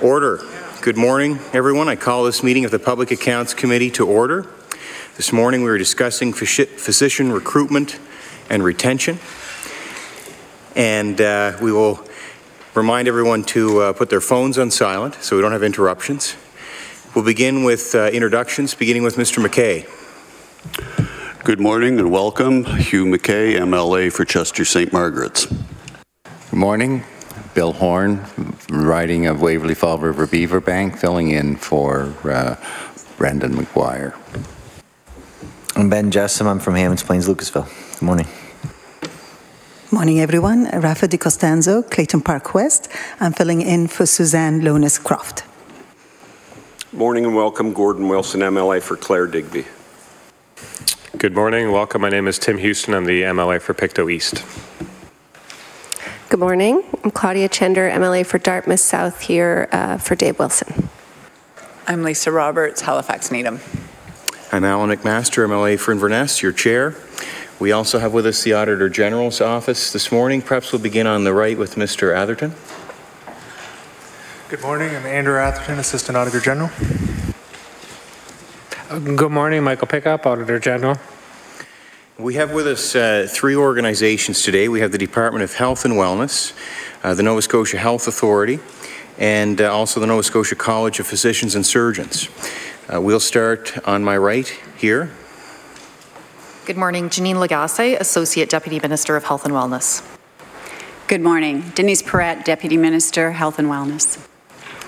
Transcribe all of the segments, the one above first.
Order. Good morning, everyone. I call this meeting of the Public Accounts Committee to order. This morning we were discussing physician recruitment and retention, and we will remind everyone to put their phones on silent so we don't have interruptions. We'll begin with introductions, beginning with Mr. McKay. Good morning and welcome. Hugh McKay, MLA for Chester St. Margaret's. Good morning. Bill Horn, riding of Waverley Fall River Beaver Bank, filling in for Brendan McGuire. I'm Ben Jessam. I'm from Hammonds Plains, Lucasville. Good morning. Morning, everyone. Rafa Di Costanzo, Clayton Park West. I'm filling in for Suzanne Lonis Croft. Morning and welcome. Gordon Wilson, MLA for Clare Digby. Good morning. Welcome. My name is Tim Houston. I'm the MLA for Pictou East. Good morning. I'm Claudia Chender, MLA for Dartmouth South, here for Dave Wilson. I'm Lisa Roberts, Halifax Needham. I'm Alan McMaster, MLA for Inverness, your chair. We also have with us the Auditor General's office this morning. Perhaps we'll begin on the right with Mr. Atherton. Good morning. I'm Andrew Atherton, Assistant Auditor General. Good morning. Michael Pickup, Auditor General. We have with us three organizations today. We have the Department of Health and Wellness, the Nova Scotia Health Authority, and also the Nova Scotia College of Physicians and Surgeons. We'll start on my right here. Good morning. Janine Lagasse, Associate Deputy Minister of Health and Wellness. Good morning. Denise Perret, Deputy Minister, Health and Wellness.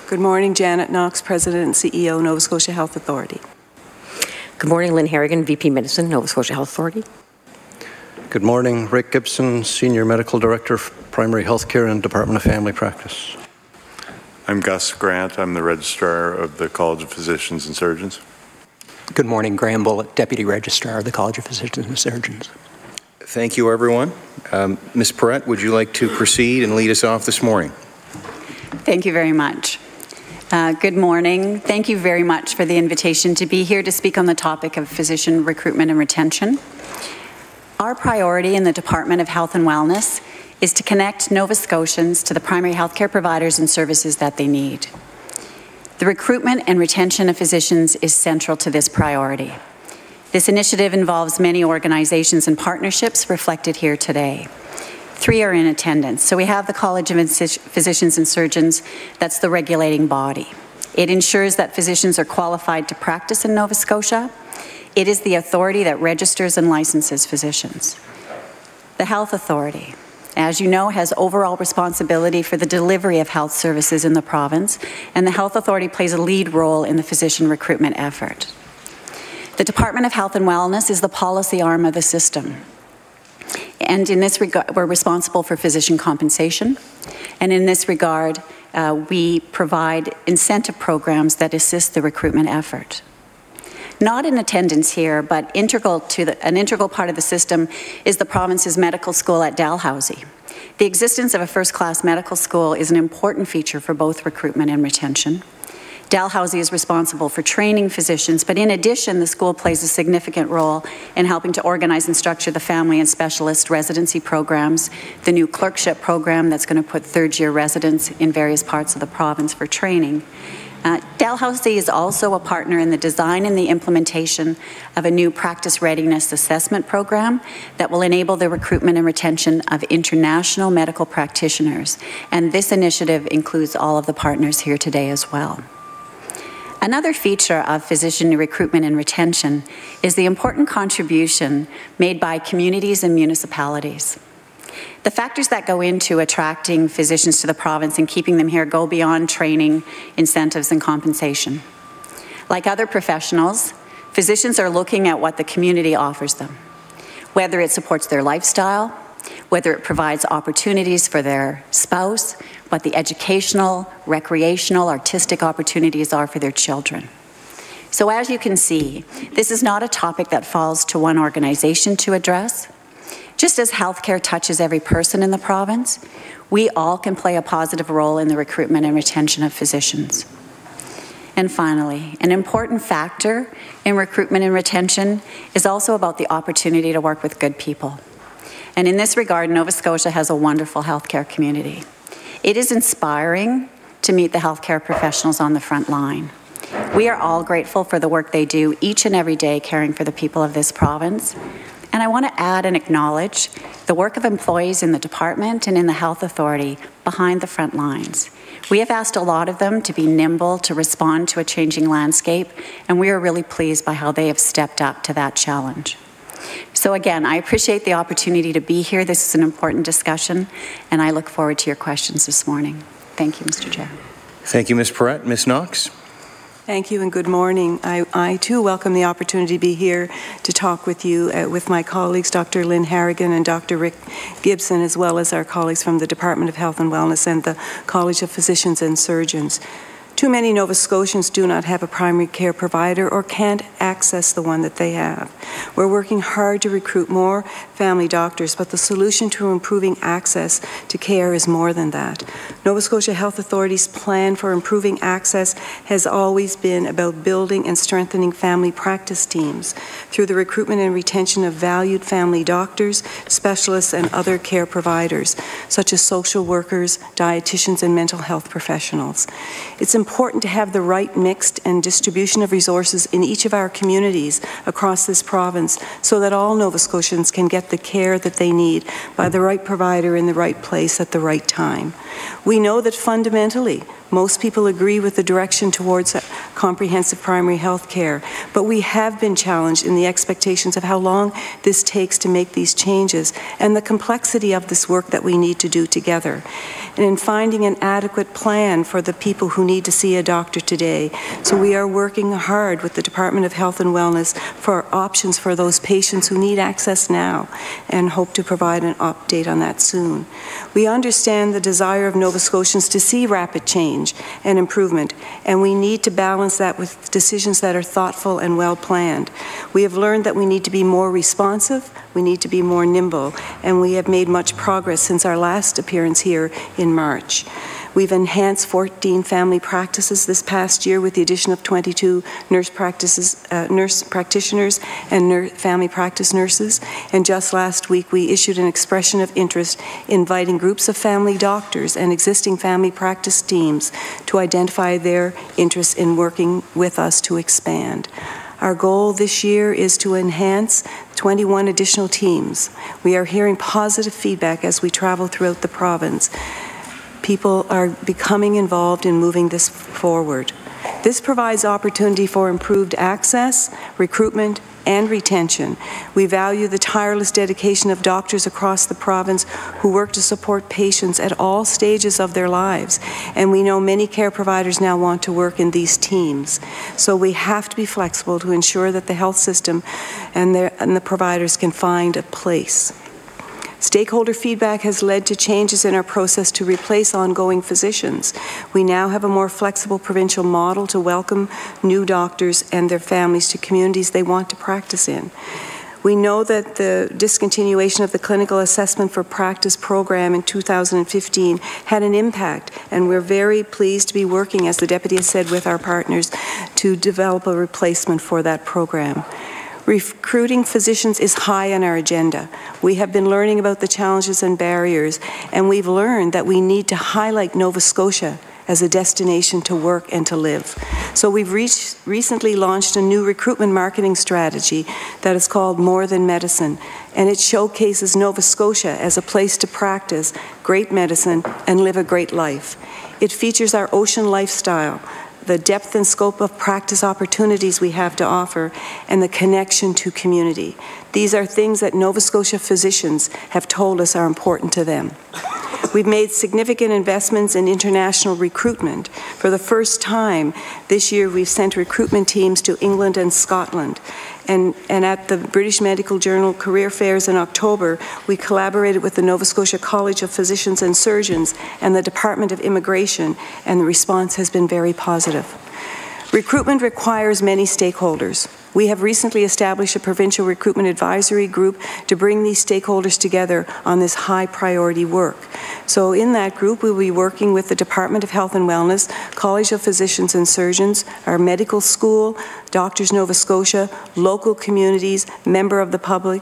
Good morning. Janet Knox, President and CEO, Nova Scotia Health Authority. Good morning, Lynn Harrigan, VP Medicine, Nova Scotia Health Authority. Good morning, Rick Gibson, Senior Medical Director of Primary Healthcare and Department of Family Practice. I'm Gus Grant, I'm the Registrar of the College of Physicians and Surgeons. Good morning, Graham Bullock, Deputy Registrar of the College of Physicians and Surgeons. Thank you, everyone. Ms. Perret, would you like to proceed and lead us off this morning? Thank you very much. Good morning. Thank you very much for the invitation to be here to speak on the topic of physician recruitment and retention. Our priority in the Department of Health and Wellness is to connect Nova Scotians to the primary healthcare providers and services that they need. The recruitment and retention of physicians is central to this priority. This initiative involves many organizations and partnerships reflected here today. Three are in attendance. So we have the College of Physicians and Surgeons, that's the regulating body. It ensures that physicians are qualified to practice in Nova Scotia. It is the authority that registers and licenses physicians. The Health Authority, as you know, has overall responsibility for the delivery of health services in the province, and the Health Authority plays a lead role in the physician recruitment effort. The Department of Health and Wellness is the policy arm of the system. And in this regard, we're responsible for physician compensation. And in this regard, we provide incentive programs that assist the recruitment effort. Not in attendance here, but an integral part of the system is the province's medical school at Dalhousie. The existence of a first-class medical school is an important feature for both recruitment and retention. Dalhousie is responsible for training physicians, but in addition, the school plays a significant role in helping to organize and structure the family and specialist residency programs, the new clerkship program that's going to put third-year residents in various parts of the province for training. Dalhousie is also a partner in the design and the implementation of a new practice readiness assessment program that will enable the recruitment and retention of international medical practitioners. And this initiative includes all of the partners here today as well. Another feature of physician recruitment and retention is the important contribution made by communities and municipalities. The factors that go into attracting physicians to the province and keeping them here go beyond training, incentives, and compensation. Like other professionals, physicians are looking at what the community offers them, whether it supports their lifestyle, whether it provides opportunities for their spouse, what the educational, recreational, artistic opportunities are for their children. So as you can see, this is not a topic that falls to one organization to address. Just as healthcare touches every person in the province, we all can play a positive role in the recruitment and retention of physicians. And finally, an important factor in recruitment and retention is also about the opportunity to work with good people. And in this regard, Nova Scotia has a wonderful healthcare community. It is inspiring to meet the healthcare professionals on the front line. We are all grateful for the work they do each and every day caring for the people of this province. And I want to add and acknowledge the work of employees in the department and in the Health Authority behind the front lines. We have asked a lot of them to be nimble to respond to a changing landscape, and we are really pleased by how they have stepped up to that challenge. So again, I appreciate the opportunity to be here. This is an important discussion, and I look forward to your questions this morning. Thank you, Mr. Chair. Thank you, Ms. Perret. Ms. Knox? Thank you and good morning. I too welcome the opportunity to be here to talk with you, with my colleagues, Dr. Lynn Harrigan and Dr. Rick Gibson, as well as our colleagues from the Department of Health and Wellness and the College of Physicians and Surgeons. Too many Nova Scotians do not have a primary care provider or can't access the one that they have. We're working hard to recruit more family doctors, but the solution to improving access to care is more than that. Nova Scotia Health Authority's plan for improving access has always been about building and strengthening family practice teams through the recruitment and retention of valued family doctors, specialists, and other care providers, such as social workers, dietitians, and mental health professionals. It's important to have the right mixed and distribution of resources in each of our communities across this province so that all Nova Scotians can get the care that they need by the right provider in the right place at the right time. We know that fundamentally, most people agree with the direction towards comprehensive primary health care, but we have been challenged in the expectations of how long this takes to make these changes and the complexity of this work that we need to do together. And in finding an adequate plan for the people who need to see a doctor today. So we are working hard with the Department of Health and Wellness for options for those patients who need access now and hope to provide an update on that soon. We understand the desire of Nova Scotians to see rapid change and improvement, and we need to balance that with decisions that are thoughtful and well planned. We have learned that we need to be more responsive, we need to be more nimble, and we have made much progress since our last appearance here in March. We've enhanced 14 family practices this past year with the addition of 22 nurse practitioners and family practice nurses. And just last week, we issued an expression of interest inviting groups of family doctors and existing family practice teams to identify their interests in working with us to expand. Our goal this year is to enhance 21 additional teams. We are hearing positive feedback as we travel throughout the province. People are becoming involved in moving this forward. This provides opportunity for improved access, recruitment, and retention. We value the tireless dedication of doctors across the province who work to support patients at all stages of their lives. And we know many care providers now want to work in these teams. So we have to be flexible to ensure that the health system and the providers can find a place. Stakeholder feedback has led to changes in our process to replace ongoing physicians. We now have a more flexible provincial model to welcome new doctors and their families to communities they want to practice in. We know that the discontinuation of the clinical assessment for practice program in 2015 had an impact, and we're very pleased to be working, as the Deputy has said, with our partners to develop a replacement for that program. Recruiting physicians is high on our agenda. We have been learning about the challenges and barriers, and we've learned that we need to highlight Nova Scotia as a destination to work and to live. So we've recently launched a new recruitment marketing strategy that is called More Than Medicine, and it showcases Nova Scotia as a place to practice great medicine and live a great life. It features our ocean lifestyle, the depth and scope of practice opportunities we have to offer, and the connection to community. These are things that Nova Scotia physicians have told us are important to them. We've made significant investments in international recruitment. For the first time this year, we've sent recruitment teams to England and Scotland. And at the British Medical Journal Career Fairs in October, we collaborated with the Nova Scotia College of Physicians and Surgeons and the Department of Immigration, and the response has been very positive. Recruitment requires many stakeholders. We have recently established a provincial recruitment advisory group to bring these stakeholders together on this high priority work. So in that group, we'll be working with the Department of Health and Wellness, College of Physicians and Surgeons, our medical school, Doctors Nova Scotia, local communities, member of the public,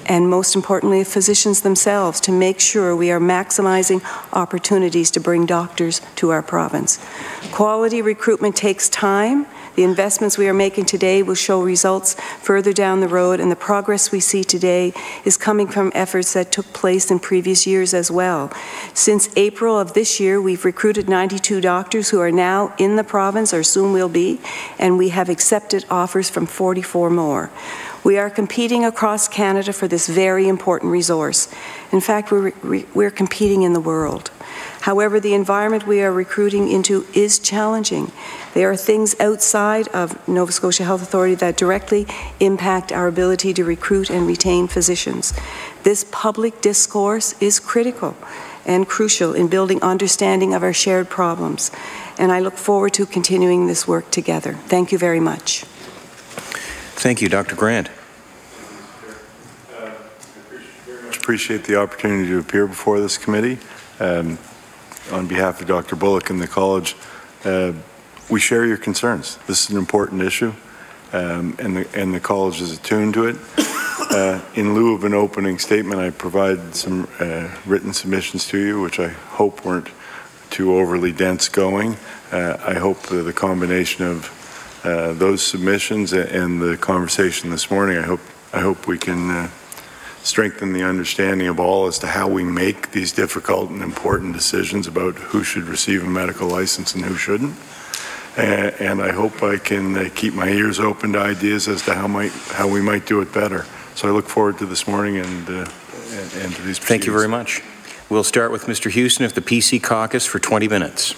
and most importantly, physicians themselves, to make sure we are maximizing opportunities to bring doctors to our province. Quality recruitment takes time. The investments we are making today will show results further down the road, and the progress we see today is coming from efforts that took place in previous years as well. Since April of this year, we've recruited 92 doctors who are now in the province, or soon will be, and we have accepted offers from 44 more. We are competing across Canada for this very important resource. In fact, we're competing in the world. However, the environment we are recruiting into is challenging. There are things outside of Nova Scotia Health Authority that directly impact our ability to recruit and retain physicians. This public discourse is critical and crucial in building understanding of our shared problems, and I look forward to continuing this work together. Thank you very much. Thank you, Dr. Grant. I appreciate the opportunity to appear before this committee. On behalf of Dr. Bullock and the college, we share your concerns. This is an important issue, and the college is attuned to it. In lieu of an opening statement, I provided some written submissions to you, which I hope weren't too overly dense going. I hope the combination of those submissions and the conversation this morning, I hope we can strengthen the understanding of all as to how we make these difficult and important decisions about who should receive a medical license and who shouldn't. And I hope I can keep my ears open to ideas as to how we might do it better. So I look forward to this morning and to these proceedings. Thank you very much. We'll start with Mr. Houston of the PC Caucus for 20 minutes.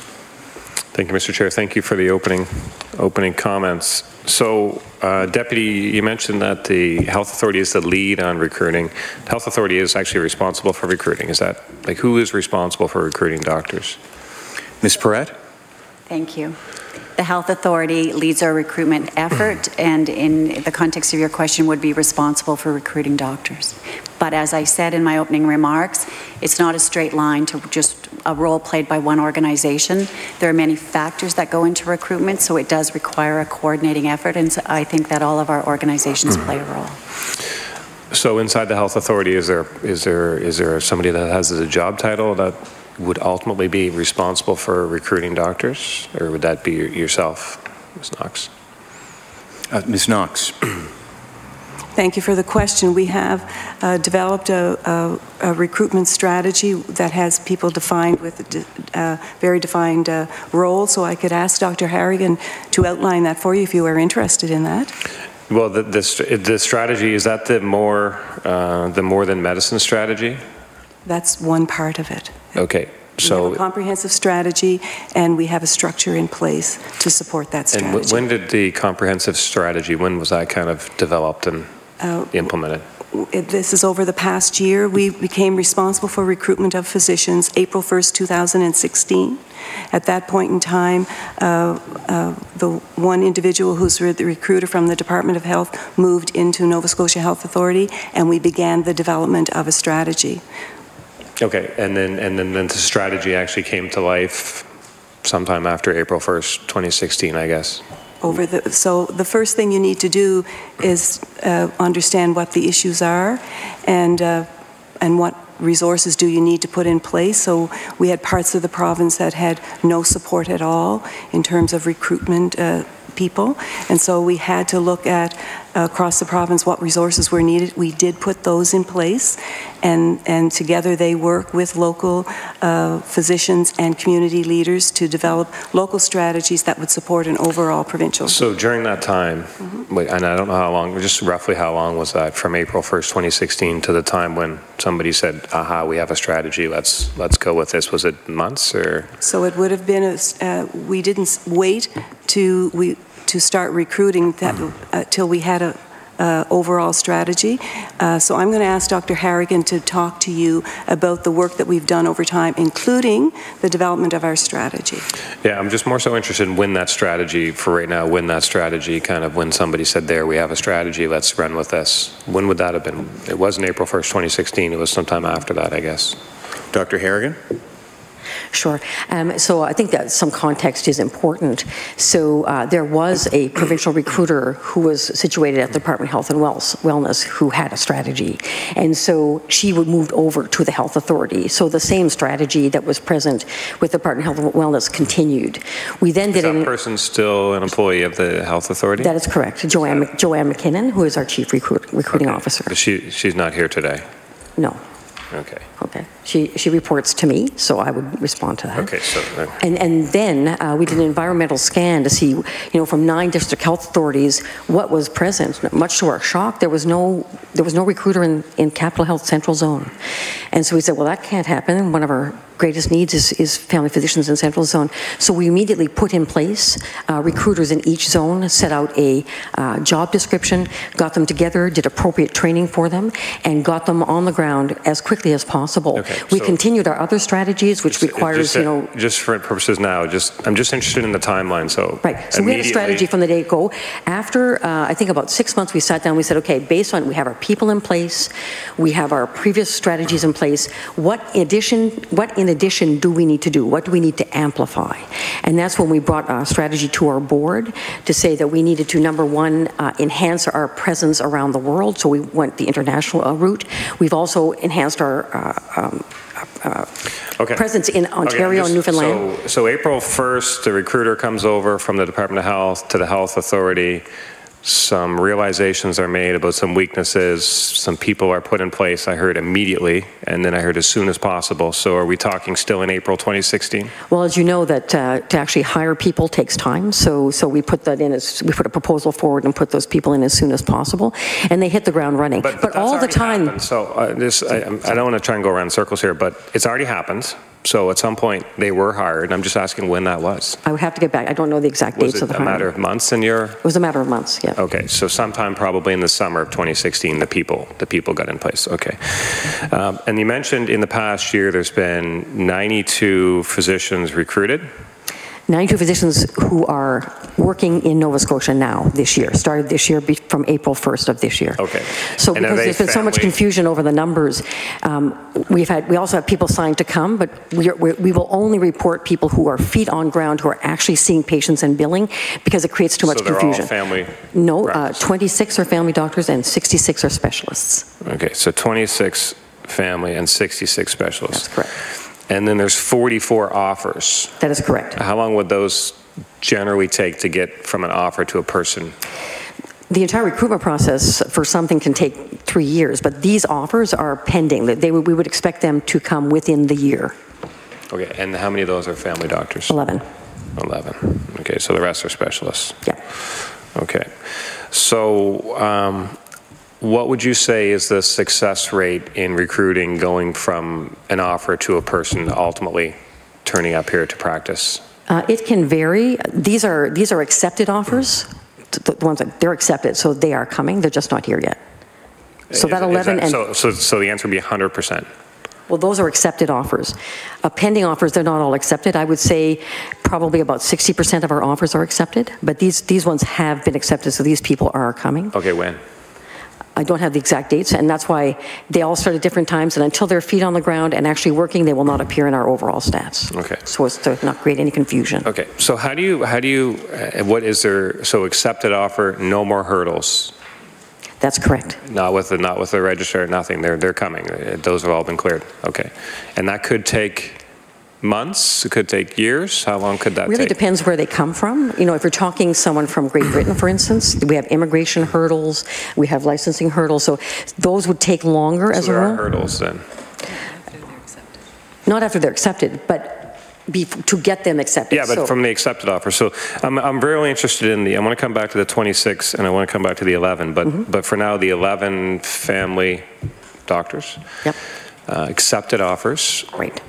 Thank you, Mr. Chair. Thank you for the opening comments. So, Deputy, you mentioned that the Health Authority is the lead on recruiting. The Health Authority is actually responsible for recruiting. Is that, like, who is responsible for recruiting doctors? Ms. Perret? Thank you. The Health Authority leads our recruitment effort, and in the context of your question, would be responsible for recruiting doctors. But as I said in my opening remarks, it's not a straight line to just a role played by one organization. There are many factors that go into recruitment, so it does require a coordinating effort, and so I think that all of our organizations play a role. So inside the Health Authority, is there somebody that has a job title that would ultimately be responsible for recruiting doctors, or would that be yourself, Ms. Knox? Ms. Knox. Thank you for the question. We have developed a recruitment strategy that has people defined with very defined roles, so I could ask Dr. Harrigan to outline that for you if you are interested in that. Well, the strategy, is that the more than medicine strategy? That's one part of it. Okay. So we have a comprehensive strategy, and we have a structure in place to support that strategy. And when did the comprehensive strategy, when was that kind of developed and implemented? This is over the past year. We became responsible for recruitment of physicians April 1st, 2016. At that point in time, the one individual who's the recruiter from the Department of Health moved into Nova Scotia Health Authority, and we began the development of a strategy. Okay, and then the strategy actually came to life sometime after April 1st, 2016, I guess. So the first thing you need to do is understand what the issues are and what resources do you need to put in place. So we had parts of the province that had no support at all in terms of recruitment people, and so we had to look at across the province what resources were needed. We did put those in place, and together they work with local physicians and community leaders to develop local strategies that would support an overall provincial. So during that time, and I don't know how long, just roughly how long was that, from April 1st, 2016 to the time when somebody said, aha, we have a strategy, let's go with this? Was it months or? So it would have been, we didn't wait to start recruiting that till we had a overall strategy. So I'm going to ask Dr. Harrigan to talk to you about the work that we've done over time, including the development of our strategy. Yeah, I'm just more so interested in when that strategy, for right now, when that strategy kind of, when somebody said, there, we have a strategy, let's run with this. When would that have been? It wasn't April 1st, 2016, it was sometime after that, I guess. Dr. Harrigan? Sure. So I think that some context is important. So there was a provincial recruiter who was situated at the Department of Health and Wellness who had a strategy. And so she moved over to the Health Authority. So the same strategy that was present with the Department of Health and Wellness continued. We then did that person still an employee of the Health Authority? That is correct. Joanne McKinnon, who is our Chief Recruiting Officer. But she's not here today? No. Okay. Okay. She reports to me, so I would respond to that. Okay. So. And then we did an environmental scan to see, from 9 district health authorities, what was present. Much to our shock, there was no recruiter in Capital Health Central Zone, and so we said, well, that can't happen. One of our greatest needs is family physicians in Central Zone. So we immediately put in place recruiters in each zone, set out a job description, got them together, did appropriate training for them, and got them on the ground as quickly as possible. Okay, we continued our other strategies, which requires, Just for purposes now, I'm just interested in the timeline, so. Right, so we had a strategy from the day-go. After, I think about 6 months, we sat down, we said, okay, based on, we have our people in place, we have our previous strategies in place, what in addition do we need to do? What do we need to amplify? And that's when we brought a strategy to our board to say that we needed to, number one, enhance our presence around the world. So we went the international route. We've also enhanced our presence in Ontario and Newfoundland. So April 1st, the recruiter comes over from the Department of Health to the Health Authority. Some realizations are made about some weaknesses. Some people are put in place. I heard immediately, and then I heard as soon as possible. So are we talking still in April 2016? Well, as you know, that to actually hire people takes time. So we put that in we put a proposal forward and put those people in as soon as possible, and they hit the ground running. But all the time. Happened. So I don't want to try and go around in circles here, but it's already happened. So at some point they were hired. I'm just asking when that was. I would have to get back. I don't know the exact dates of the hiring. Was it a matter of months in your? It was a matter of months, yeah. Okay, so sometime probably in the summer of 2016, the people got in place. Okay, and you mentioned in the past year there's been 92 physicians recruited. 92 physicians who are working in Nova Scotia now this year, started this year from April 1st of this year. Okay. So because there's been so much confusion over the numbers, we also have people signed to come, but we will only report people who are feet on ground, who are actually seeing patients and billing, because it creates too much confusion. So they're all family? No, 26 are family doctors and 66 are specialists. Okay, so 26 family and 66 specialists. That's correct. And then there's 44 offers. That is correct. How long would those generally take to get from an offer to a person? The entire recruitment process for something can take 3 years, but these offers are pending. We would expect them to come within the year. Okay, and how many of those are family doctors? 11. 11. Okay, so the rest are specialists. Yeah. Okay. So what would you say is the success rate in recruiting going from an offer to a person ultimately turning up here to practice? It can vary. These are accepted offers. The ones that they're accepted, so they are coming. They're just not here yet. So that 11 so the answer would be 100%. Well, those are accepted offers. Pending offers, they're not all accepted. I would say probably about 60% of our offers are accepted, but these ones have been accepted, so these people are coming. Okay, when? I don't have the exact dates, and that's why they all start at different times, and until they're feet on the ground and actually working, they will not appear in our overall stats. Okay. So as to not create any confusion. Okay, so what is there, so accepted offer, no more hurdles? That's correct. Not with the registrar, nothing, they're coming, those have all been cleared, okay. And that could take months, it could take years, how long could that take? Really depends where they come from. You know, if you're talking someone from Great Britain, for instance, we have immigration hurdles, we have licensing hurdles, so those would take longer as a rule. So there are hurdles then? Not after they're accepted, but to get them accepted. Yeah, but from the accepted offer. So I'm really interested in I want to come back to the 26 and I want to come back to the 11, but for now the 11 family doctors. Yep. Accepted offers. Right.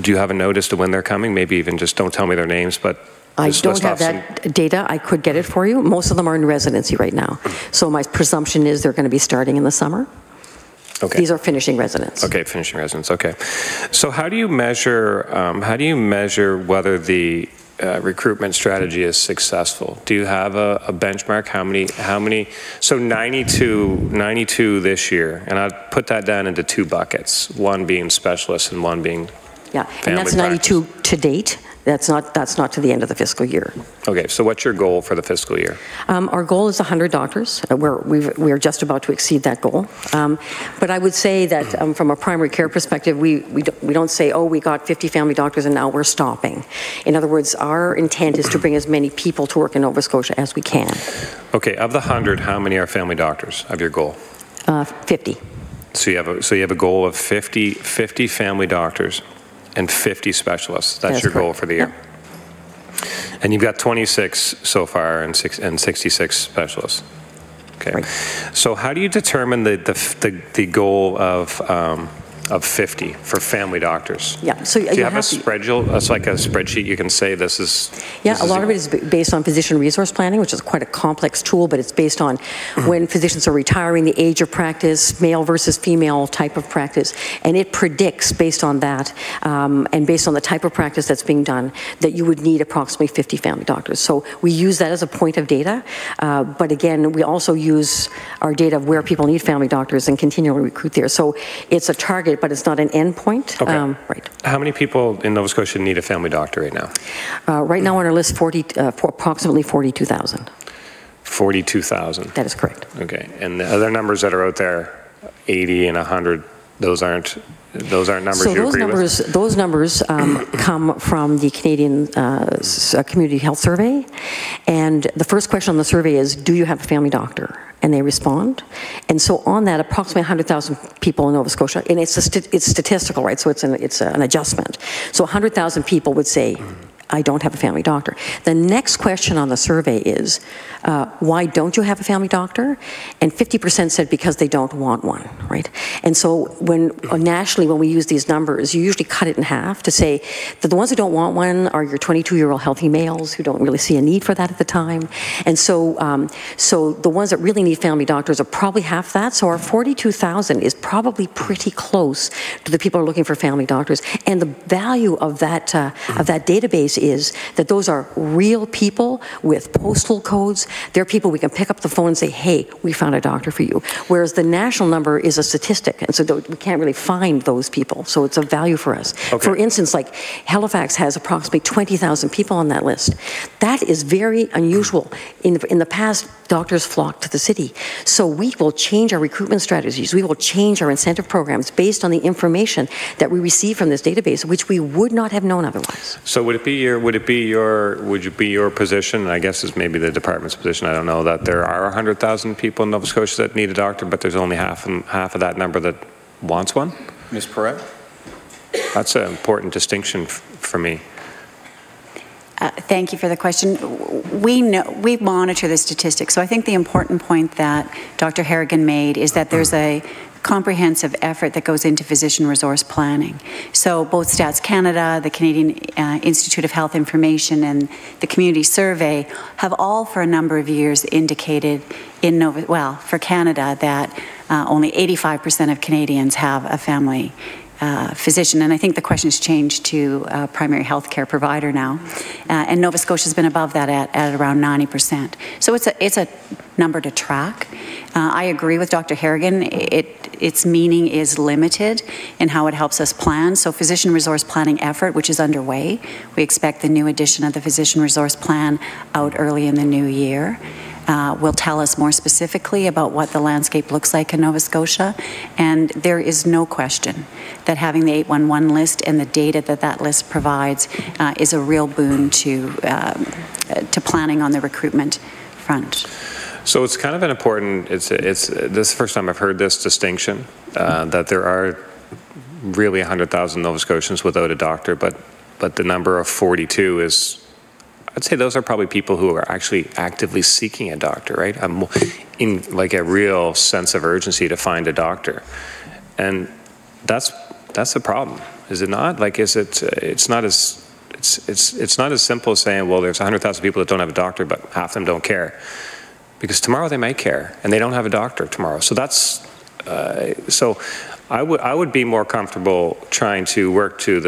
Do you have a notice to when they're coming? Maybe even just don't tell me their names, but I don't have that data. I could get it for you. Most of them are in residency right now. So my presumption is they're going to be starting in the summer. Okay. These are finishing residents. Okay, finishing residents. Okay. So how do you measure whether the recruitment strategy is successful? Do you have a benchmark? How many? So 92 this year, and I'd put that down into 2 buckets. One being specialists and one being Yeah, and that's 92 to date. That's not to the end of the fiscal year. Okay, so what's your goal for the fiscal year? Our goal is 100 doctors. We're just about to exceed that goal. But I would say that from a primary care perspective, we don't say, oh, we got 50 family doctors and now we're stopping. In other words, our intent is to bring as many people to work in Nova Scotia as we can. Okay, of the 100, how many are family doctors of your goal? 50. So you have a goal of 50 family doctors and 50 specialists. That's your goal for the year. Yeah. And you've got 26 so far and 66 specialists. Okay. Right. So how do you determine the goal of 50 for family doctors? Yeah. So do you have a spreadsheet? It's like a spreadsheet. You can say this is. Yeah. A lot of it is based on physician resource planning, which is quite a complex tool, but it's based on when physicians are retiring, the age of practice, male versus female type of practice, and it predicts based on that and based on the type of practice that's being done that you would need approximately 50 family doctors. So we use that as a point of data, but again, we also use our data of where people need family doctors and continually recruit there. So it's a target, but it's not an end point. Okay. Right. How many people in Nova Scotia need a family doctor right now? Right now on our list, approximately 42,000. 42,000? That is correct. Okay. And the other numbers that are out there, 80 and 100, those aren't numbers so you agree with? Those numbers come from the Canadian Community Health Survey. And the first question on the survey is, do you have a family doctor? And they respond. And so on that, approximately 100,000 people in Nova Scotia, and it's statistical, right? So it's an adjustment. So 100,000 people would say, I don't have a family doctor. The next question on the survey is, why don't you have a family doctor? And 50% said because they don't want one, right? And so nationally, when we use these numbers, you usually cut it in half to say that the ones who don't want one are your 22-year-old healthy males who don't really see a need for that at the time. And so, so the ones that really need family doctors are probably half that. So our 42,000 is probably pretty close to the people who are looking for family doctors. And the value of that database is that those are real people with postal codes. They're people we can pick up the phone and say, hey, we found a doctor for you. Whereas the national number is a statistic, and so we can't really find those people. So it's a value for us. Okay. For instance, like Halifax has approximately 20,000 people on that list. That is very unusual. In the past, doctors flock to the city. So we will change our recruitment strategies. We will change our incentive programs based on the information that we receive from this database, which we would not have known otherwise. So would it be your position, and I guess it's maybe the department's position, I don't know, that there are 100,000 people in Nova Scotia that need a doctor, but there's only half of that number that wants one? Ms. Perret? That's an important distinction for me. Thank you for the question. We monitor the statistics. So I think the important point that Dr. Harrigan made is that there's a comprehensive effort that goes into physician resource planning. So both Stats Canada, the Canadian Institute of Health Information, and the Community Survey have all for a number of years indicated for Canada that only 85% of Canadians have a family physician, and I think the question has changed to a primary health care provider now, and Nova Scotia has been above that at around 90%. So it's a number to track. I agree with Dr. Harrigan. Its meaning is limited in how it helps us plan. So physician resource planning effort, which is underway, we expect the new edition of the physician resource plan out early in the new year. Will tell us more specifically about what the landscape looks like in Nova Scotia. And there is no question that having the 811 list and the data that list provides is a real boon to planning on the recruitment front. So it's kind of an important, this is the first time I've heard this distinction, that there are really 100,000 Nova Scotians without a doctor, but the number of 42 is, I'd say those are probably people who are actually actively seeking a doctor, right? In like a real sense of urgency to find a doctor. And that's the problem, is it not? Like, it's not as simple as saying, well, there's 100,000 people that don't have a doctor, but half of them don't care. Because tomorrow they might care, and they don't have a doctor tomorrow. So that's, so I would be more comfortable trying to work to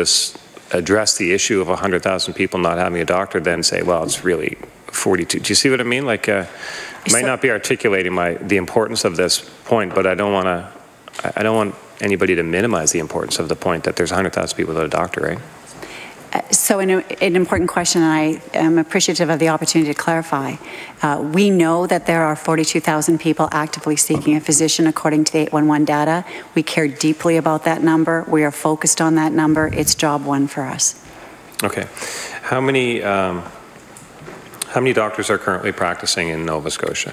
address the issue of 100,000 people not having a doctor than say, well, it's really 42. Do you see what I mean? Like, might not be articulating the importance of this point, but I don't want anybody to minimize the importance of the point that there's 100,000 people without a doctor, right? So an important question, and I am appreciative of the opportunity to clarify. We know that there are 42,000 people actively seeking a physician according to the 811 data. We care deeply about that number. We are focused on that number. It's job one for us. Okay. How many doctors are currently practicing in Nova Scotia?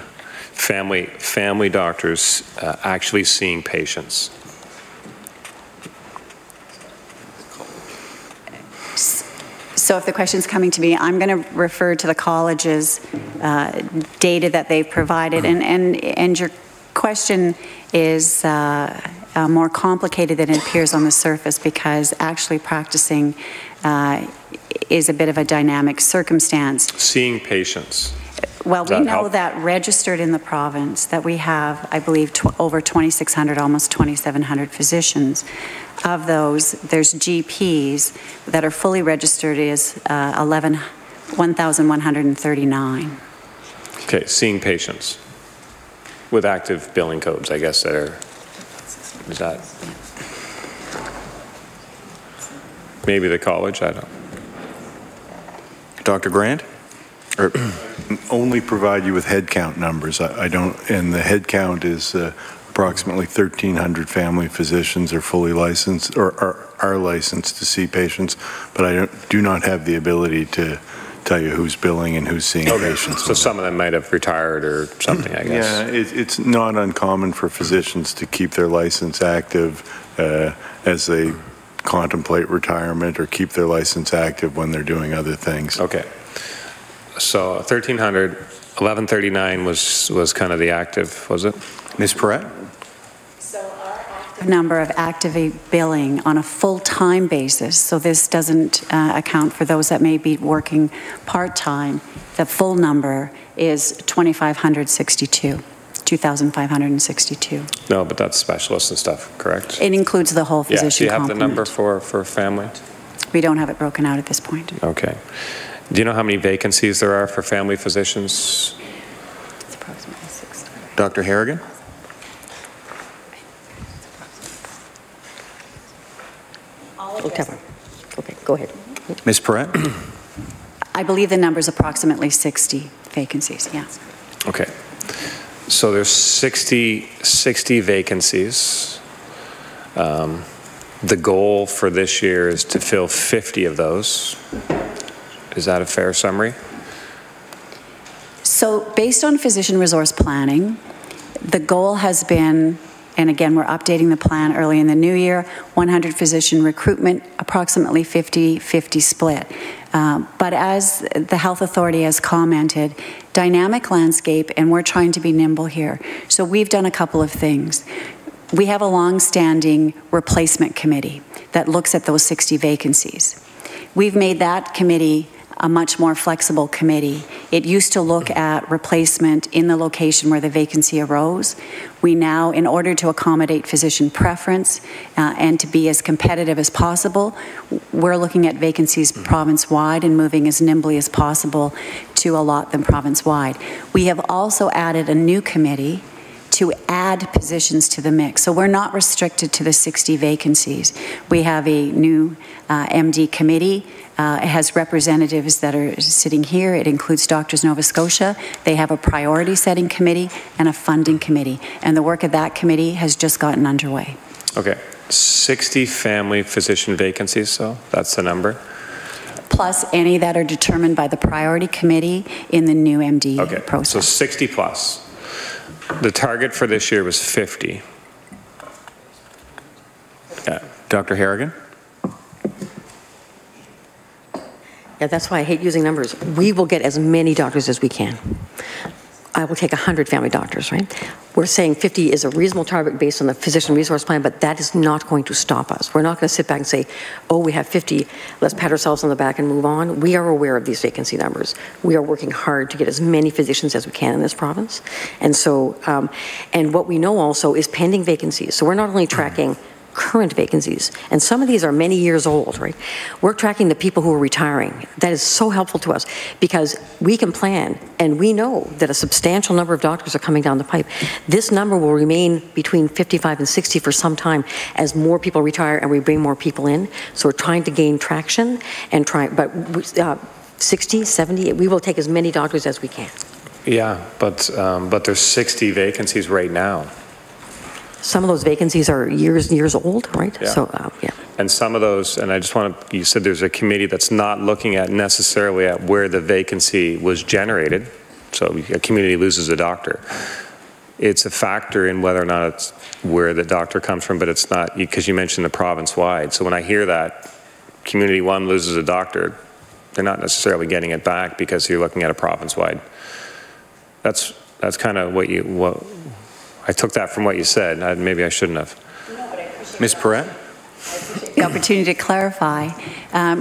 Family doctors actually seeing patients? So if the question's coming to me, I'm going to refer to the college's data that they've provided. And your question is more complicated than it appears on the surface, because actually practicing is a bit of a dynamic circumstance. Seeing patients. Well, we know that registered in the province that we have, I believe, over 2,600, almost 2,700 physicians. Of those, there's GPs that are fully registered is 1,139. Okay, seeing patients with active billing codes, I guess, that are, is that maybe the college? I don't know. Dr. Grant? Or only provide you with head count numbers. I don't, and the head count is approximately 1,300 family physicians are fully licensed or are licensed to see patients, but I do not have the ability to tell you who's billing and who's seeing patients. So some of them might have retired or something, I guess. Yeah, it's not uncommon for physicians to keep their license active as they contemplate retirement, or keep their license active when they're doing other things. Okay. So 1,300, 1,139 was kind of the active, was it? Ms. Perret? So our active number of active billing on a full-time basis, so this doesn't account for those that may be working part-time, the full number is 2,562. 2,562. No, but that's specialists and stuff, correct? It includes the whole physician complement. Do you have the number for family? We don't have it broken out at this point. Okay. Do you know how many vacancies there are for family physicians? It's approximately 6. Dr. Harrigan? Okay, go ahead. Ms. Perret? I believe the number is approximately 60 vacancies, yes. Okay. So there's 60 vacancies. The goal for this year is to fill 50 of those. Is that a fair summary? So based on physician resource planning, the goal has been, and again, we're updating the plan early in the new year, 100 physician recruitment, approximately 50-50 split. But as the health authority has commented, dynamic landscape, and we're trying to be nimble here. So we've done a couple of things. We have a long-standing replacement committee that looks at those 60 vacancies. We've made that committee a much more flexible committee. It used to look at replacement in the location where the vacancy arose. We now, in order to accommodate physician preference and to be as competitive as possible, we're looking at vacancies province-wide and moving as nimbly as possible to allot them province-wide. We have also added a new committee to add positions to the mix. So we're not restricted to the 60 vacancies. We have a new MD committee. It has representatives that are sitting here. It includes Doctors Nova Scotia. They have a priority setting committee and a funding committee. And the work of that committee has just gotten underway. Okay, 60 family physician vacancies, so that's the number? Plus any that are determined by the priority committee in the new MD process. So 60 plus. The target for this year was 50. Yeah. Dr. Harrigan? Yeah, that's why I hate using numbers. We will get as many doctors as we can. I will take 100 family doctors, right? We're saying 50 is a reasonable target based on the physician resource plan, but that is not going to stop us. We're not going to sit back and say, oh, we have 50, let's pat ourselves on the back and move on. We are aware of these vacancy numbers. We are working hard to get as many physicians as we can in this province. And so, and what we know also is pending vacancies. So we're not only tracking current vacancies, and some of these are many years old, right? We're tracking the people who are retiring. That is so helpful to us because we can plan, and we know that a substantial number of doctors are coming down the pipe. This number will remain between 55 and 60 for some time as more people retire and we bring more people in. So we're trying to gain traction and but 60, 70, we will take as many doctors as we can. Yeah, but there's 60 vacancies right now. Some of those vacancies are years old, right? Yeah. So, yeah. And some of those, and I just want to, you said there's a committee that's not looking at necessarily at where the vacancy was generated. So a community loses a doctor. It's a factor in whether or not it's where the doctor comes from, but it's not, because you mentioned the province-wide. So when I hear that community one loses a doctor, they're not necessarily getting it back because you're looking at a province-wide. That's kind of what I took that from what you said. Maybe I shouldn't have. Ms. Perret? The opportunity to clarify.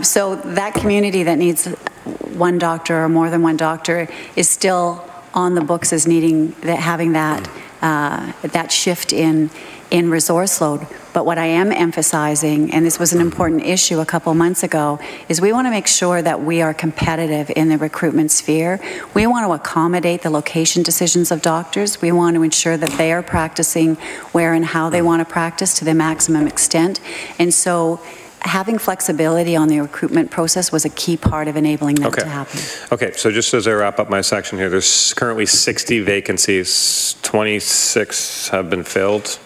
So that community that needs one doctor or more than one doctor is still on the books as having that shift in resource load. But what I am emphasizing, and this was an important issue a couple months ago, is we want to make sure that we are competitive in the recruitment sphere. We want to accommodate the location decisions of doctors. We want to ensure that they are practicing where and how they want to practice to the maximum extent. And so having flexibility on the recruitment process was a key part of enabling that to happen. Okay, so just as I wrap up my section here, there's currently 60 vacancies, 26 have been filled.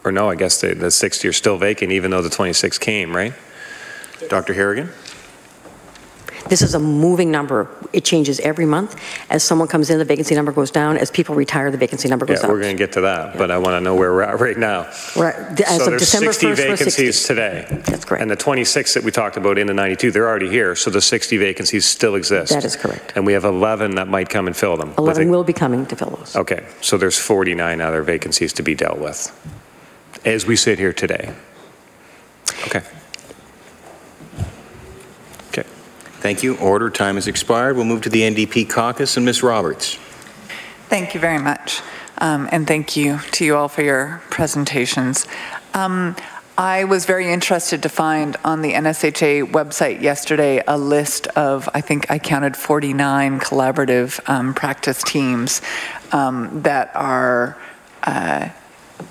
Or no, I guess the 60 are still vacant even though the 26 came, right? Dr. Harrigan? This is a moving number. It changes every month. As someone comes in, the vacancy number goes down. As people retire, the vacancy number goes up. Yeah, we're going to get to that, but I want to know where we're at right now. As so of there's December 60 1st, vacancies today. That's correct. And the 26 that we talked about in the 92, they're already here, so the 60 vacancies still exist. That is correct. And we have 11 that might come and fill them. 11 will be coming to fill those. Okay, so there's 49 other vacancies to be dealt with as we sit here today. Okay. Okay. Thank you. Order. Time has expired. We'll move to the NDP Caucus and Ms. Roberts. Thank you very much. And thank you to you all for your presentations. I was very interested to find on the NSHA website yesterday a list of, I think I counted 49 collaborative practice teams that are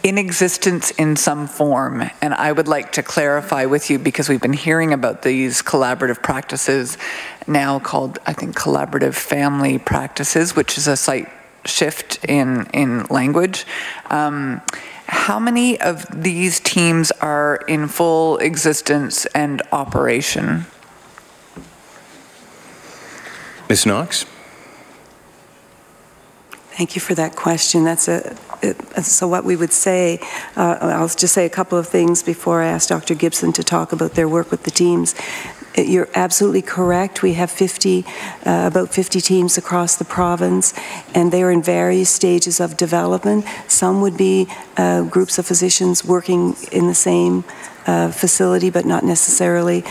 in existence in some form. And I would like to clarify with you, because we've been hearing about these collaborative practices now called, I think, collaborative family practices, which is a slight shift in language. How many of these teams are in full existence and operation? Ms. Knox? Thank you for that question. So what we would say, I'll just say a couple of things before I ask Dr. Gibson to talk about their work with the teams. You're absolutely correct. We have about 50 teams across the province, and they are in various stages of development. Some would be groups of physicians working in the same facility, but not necessarily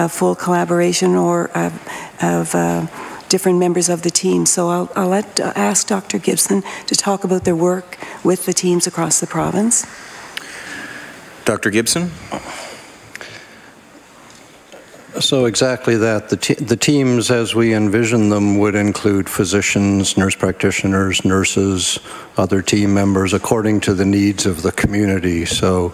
full collaboration or of different members of the team. So I'll ask Dr. Gibson to talk about their work with the teams across the province. Dr. Gibson? So exactly that. The teams as we envision them would include physicians, nurse practitioners, nurses, other team members according to the needs of the community. So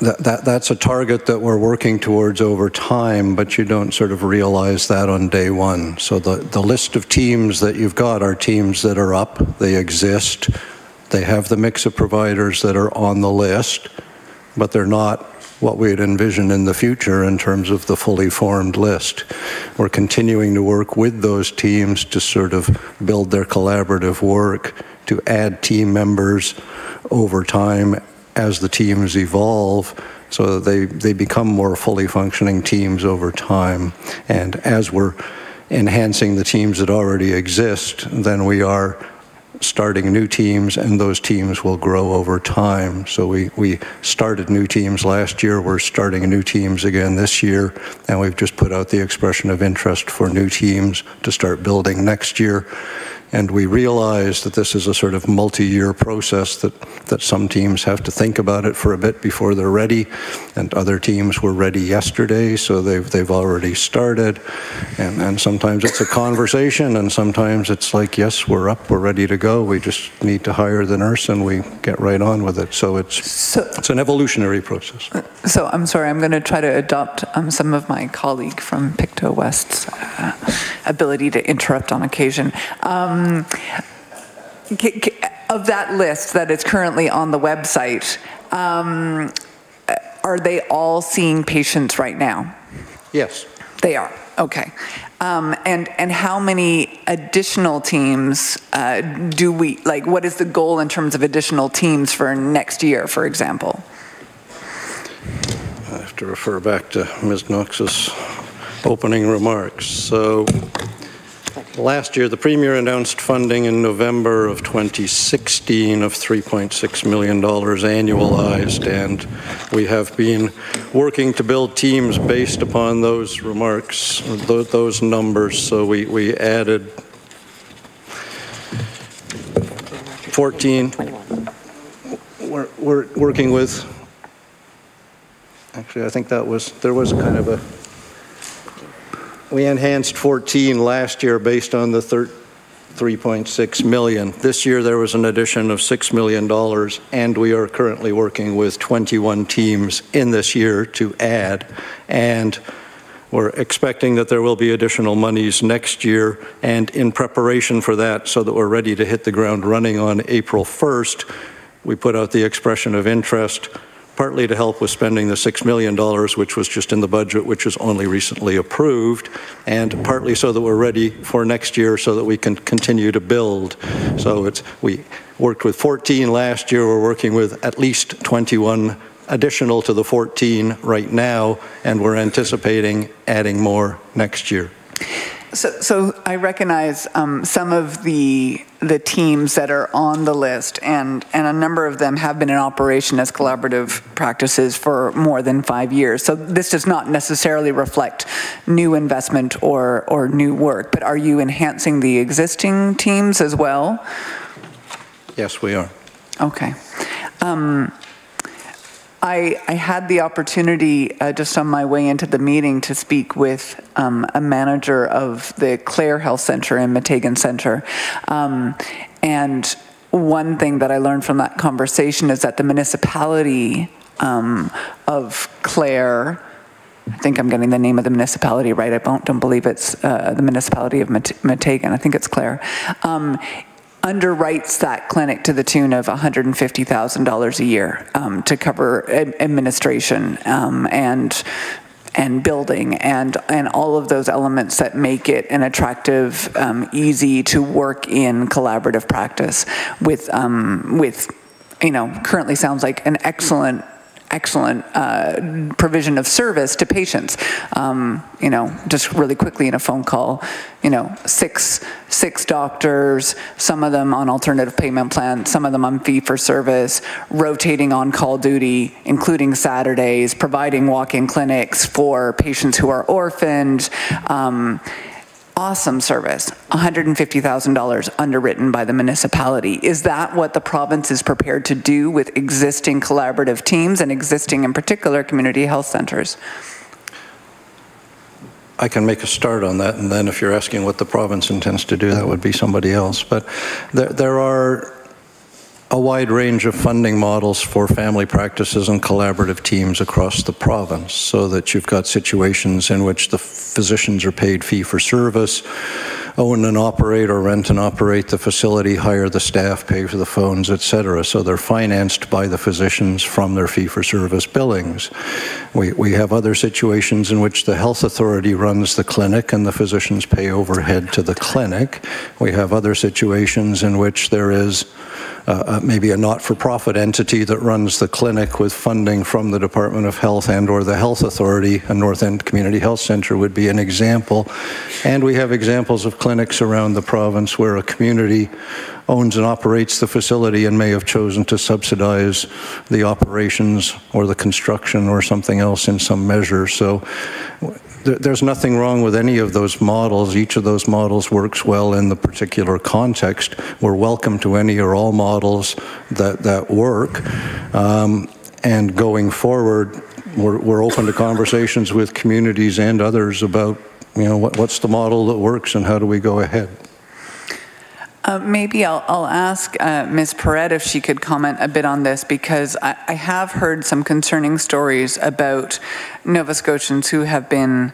that's a target that we're working towards over time, but you don't sort of realize that on day one. So the list of teams that you've got are teams that are up, they exist, they have the mix of providers that are on the list, but they're not what we'd envision in the future in terms of the fully formed list. We're continuing to work with those teams to sort of build their collaborative work, to add team members over time as the teams evolve, so that they become more fully functioning teams over time. And as we're enhancing the teams that already exist, then we are starting new teams, and those teams will grow over time. So we started new teams last year, we're starting new teams again this year, and we've just put out the expression of interest for new teams to start building next year. And we realize that this is a sort of multi-year process, that some teams have to think about it for a bit before they're ready, and other teams were ready yesterday, so they've already started. And sometimes it's a conversation, and sometimes it's like, yes, we're up, we're ready to go, we just need to hire the nurse, and we get right on with it. So it's an evolutionary process. So I'm sorry, I'm going to try to adopt some of my colleague from Pictou West's ability to interrupt on occasion. Of that list that is currently on the website, are they all seeing patients right now? Yes. They are, okay. And how many additional teams do we, like, what is the goal in terms of additional teams for next year, for example? I have to refer back to Ms. Knox's opening remarks. So last year, the Premier announced funding in November of 2016 of $3.6 million annualized, and we have been working to build teams based upon those remarks, those numbers. So we added 14. We're working with, actually, I think there was kind of a, we enhanced 14 last year based on the 3.6 million. This year there was an addition of $6 million, and we are currently working with 21 teams in this year to add, and we're expecting that there will be additional monies next year, and in preparation for that, so that we're ready to hit the ground running on April 1st, we put out the expression of interest, partly to help with spending the $6 million, which was just in the budget, which was only recently approved, and partly so that we're ready for next year so that we can continue to build. So we worked with 14 last year, we're working with at least 21 additional to the 14 right now, and we're anticipating adding more next year. So I recognize some of the teams that are on the list, and a number of them have been in operation as collaborative practices for more than 5 years. So this does not necessarily reflect new investment or new work, but are you enhancing the existing teams as well? Yes, we are. Okay. I had the opportunity just on my way into the meeting to speak with a manager of the Clare Health Centre in Meteghan Centre. And one thing that I learned from that conversation is that the municipality of Clare, I think I'm getting the name of the municipality right, I don't believe it's the municipality of Meteghan, I think it's Clare, underwrites that clinic to the tune of $150,000 a year to cover administration and building and all of those elements that make it an attractive, easy to work in collaborative practice with currently sounds like an excellent provision of service to patients. Just really quickly in a phone call, six doctors, some of them on alternative payment plans, some of them on fee-for-service, rotating on-call duty, including Saturdays, providing walk-in clinics for patients who are orphaned. Awesome service, $150,000 underwritten by the municipality. Is that what the province is prepared to do with existing collaborative teams and existing, in particular, community health centres? I can make a start on that, and then if you're asking what the province intends to do, that would be somebody else. But there are a wide range of funding models for family practices and collaborative teams across the province, so that you've got situations in which the physicians are paid fee-for-service, own and operate or rent and operate the facility, hire the staff, pay for the phones, etc. So they're financed by the physicians from their fee-for-service billings. We have other situations in which the health authority runs the clinic and the physicians pay overhead to the clinic. We have other situations in which there is maybe a not-for-profit entity that runs the clinic with funding from the Department of Health and or the Health Authority. A North End Community Health Centre would be an example. And we have examples of clinics around the province where a community owns and operates the facility and may have chosen to subsidize the operations or the construction or something else in some measure. So there's nothing wrong with any of those models. Each of those models works well in the particular context. We're welcome to any or all models that work. And going forward, we're open to conversations with communities and others about, what's the model that works and how do we go ahead. Maybe I'll ask Ms. Perret if she could comment a bit on this, because I have heard some concerning stories about Nova Scotians who have been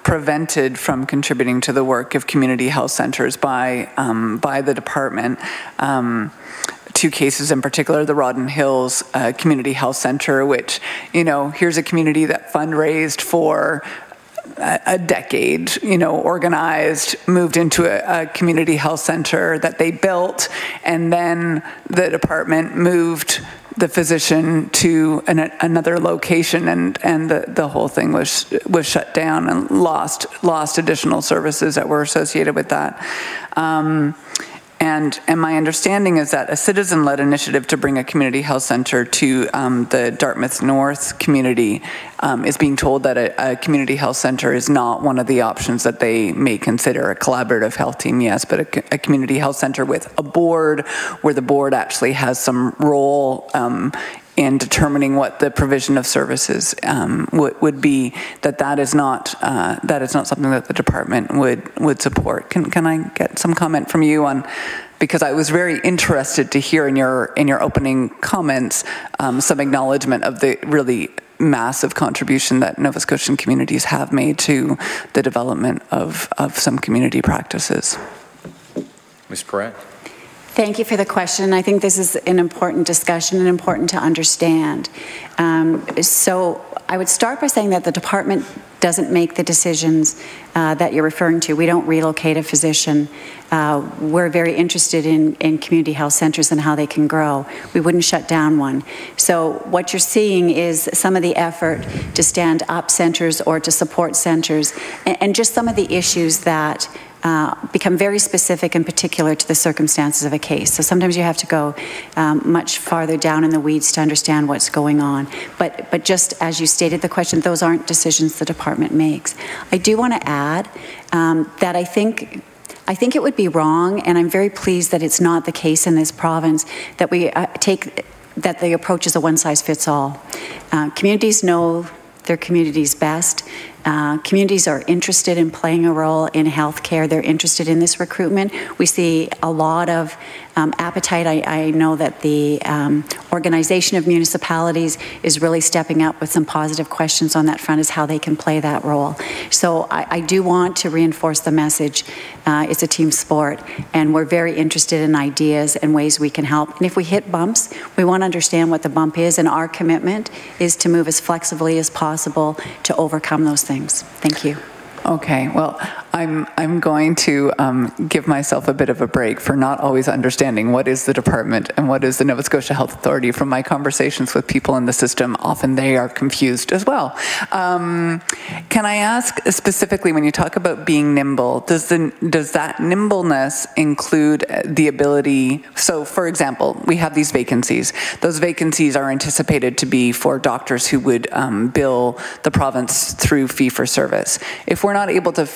prevented from contributing to the work of community health centres by the department. 2 cases in particular, the Rawdon Hills Community Health Centre, which, here's a community that fundraised for a decade, organized, moved into a community health center that they built, and then the department moved the physician to another location, and the whole thing was shut down and lost additional services that were associated with that. And my understanding is that a citizen-led initiative to bring a community health center to the Dartmouth North community is being told that a community health center is not one of the options that they may consider. A collaborative health team, yes, but a community health center with a board where the board actually has some role in determining what the provision of services would be, that is not something that the department would support. Can I get some comment from you on, because I was very interested to hear in your opening comments some acknowledgement of the really massive contribution that Nova Scotian communities have made to the development of some community practices. Ms. Perret. Thank you for the question. I think this is an important discussion and important to understand. So I would start by saying that the department doesn't make the decisions that you're referring to. We don't relocate a physician. We're very interested in community health centers and how they can grow. We wouldn't shut down one. So what you're seeing is some of the effort to stand up centers or to support centers, and just some of the issues that become very specific and particular to the circumstances of a case. So sometimes you have to go much farther down in the weeds to understand what's going on. But just as you stated the question, those aren't decisions the department makes. I do want to add that I think it would be wrong, and I'm very pleased that it's not the case in this province, that we that the approach is a one-size-fits-all. Communities know their communities best. Communities are interested in playing a role in healthcare. They're interested in this recruitment. We see a lot of appetite. I know that the Organization of Municipalities is really stepping up with some positive questions on that front as how they can play that role. So I do want to reinforce the message. It's a team sport, and we're very interested in ideas and ways we can help. And if we hit bumps, we want to understand what the bump is, and our commitment is to move as flexibly as possible to overcome those things. Thank you. Okay, well, I'm going to give myself a bit of a break for not always understanding what is the department and what is the Nova Scotia Health Authority. From my conversations with people in the system, often they are confused as well. Can I ask specifically, when you talk about being nimble, does that nimbleness include the ability, so for example, we have these vacancies. Those vacancies are anticipated to be for doctors who would bill the province through fee-for-service. If we're not able to,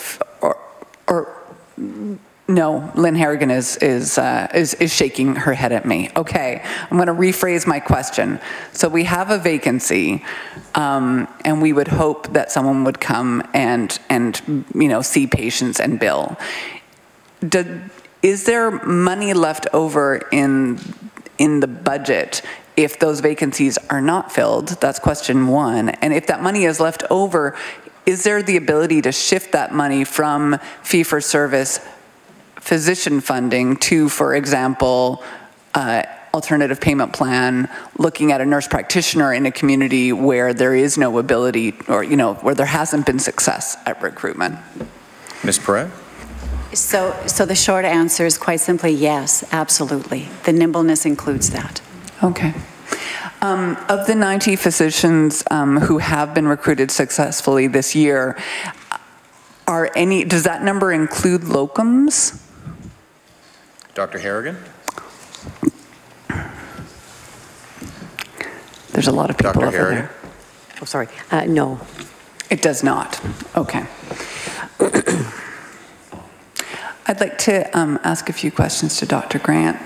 no, Lynn Harrigan is shaking her head at me. Okay, I'm going to rephrase my question. So we have a vacancy, and we would hope that someone would come and see patients and bill. Is there money left over in the budget if those vacancies are not filled? That's question one. And if that money is left over, is there the ability to shift that money from fee-for-service physician funding to, for example, alternative payment plan, looking at a nurse practitioner in a community where there is no ability, or where there hasn't been success at recruitment? Ms. Perret? So the short answer is quite simply yes, absolutely. The nimbleness includes that. Okay. Of the 90 physicians who have been recruited successfully this year, does that number include locums? Dr. Harrigan? There's a lot of people Dr. over Harrigan? there. Oh, sorry. No. It does not. Okay. I'd like to ask a few questions to Dr. Grant.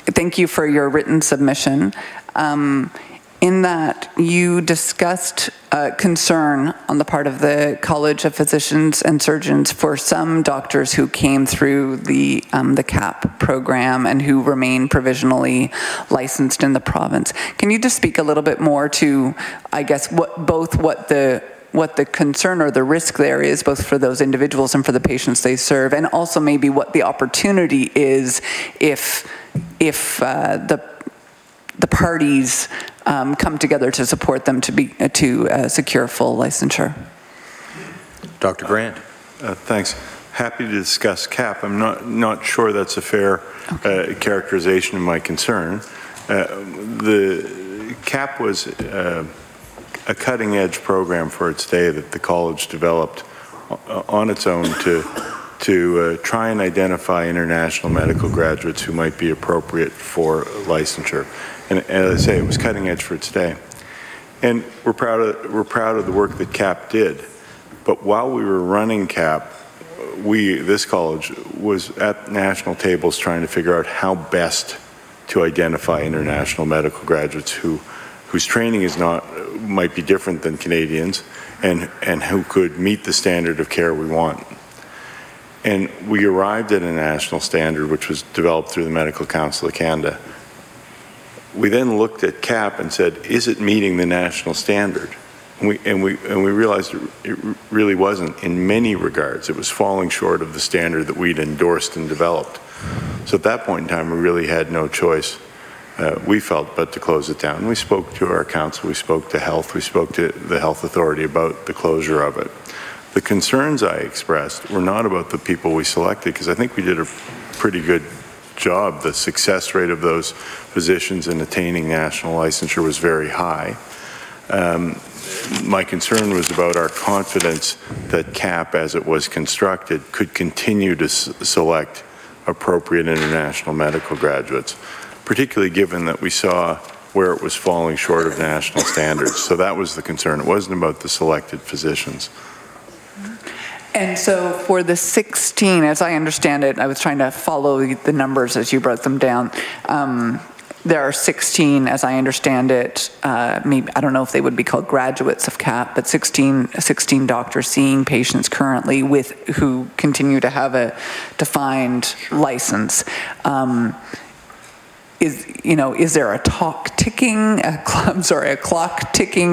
Thank you for your written submission. In that you discussed concern on the part of the College of Physicians and Surgeons for some doctors who came through the CAP program and who remain provisionally licensed in the province. Can you just speak a little bit more to, I guess, what the concern or the risk there is, both for those individuals and for the patients they serve, and also maybe what the opportunity is if the parties come together to support them to secure full licensure. Dr. Grant. Thanks. Happy to discuss CAP. I'm not sure that's a fair characterization of my concern. The CAP was a cutting-edge program for its day that the college developed on its own to try and identify international medical graduates who might be appropriate for licensure. And as I say, it was cutting edge for its day. And we're proud of the work that CAP did. But while we were running CAP, this college was at national tables trying to figure out how best to identify international medical graduates whose training might be different than Canadians and who could meet the standard of care we want. And we arrived at a national standard which was developed through the Medical Council of Canada. We then looked at CAP and said, is it meeting the national standard? And we realized it really wasn't in many regards. It was falling short of the standard that we'd endorsed and developed. So at that point in time, we really had no choice, we felt, but to close it down. We spoke to our council, we spoke to health, we spoke to the health authority about the closure of it. The concerns I expressed were not about the people we selected, because I think we did a pretty good job. The success rate of those physicians in attaining national licensure was very high. My concern was about our confidence that CAP, as it was constructed, could continue to select appropriate international medical graduates, particularly given that we saw where it was falling short of national standards. So that was the concern. It wasn't about the selected physicians. And so for the 16, as I understand it, I was trying to follow the numbers as you broke them down. There are 16, as I understand it, maybe, I don't know if they would be called graduates of CAP, but 16 doctors seeing patients currently who continue to have a defined license. Is there a clock ticking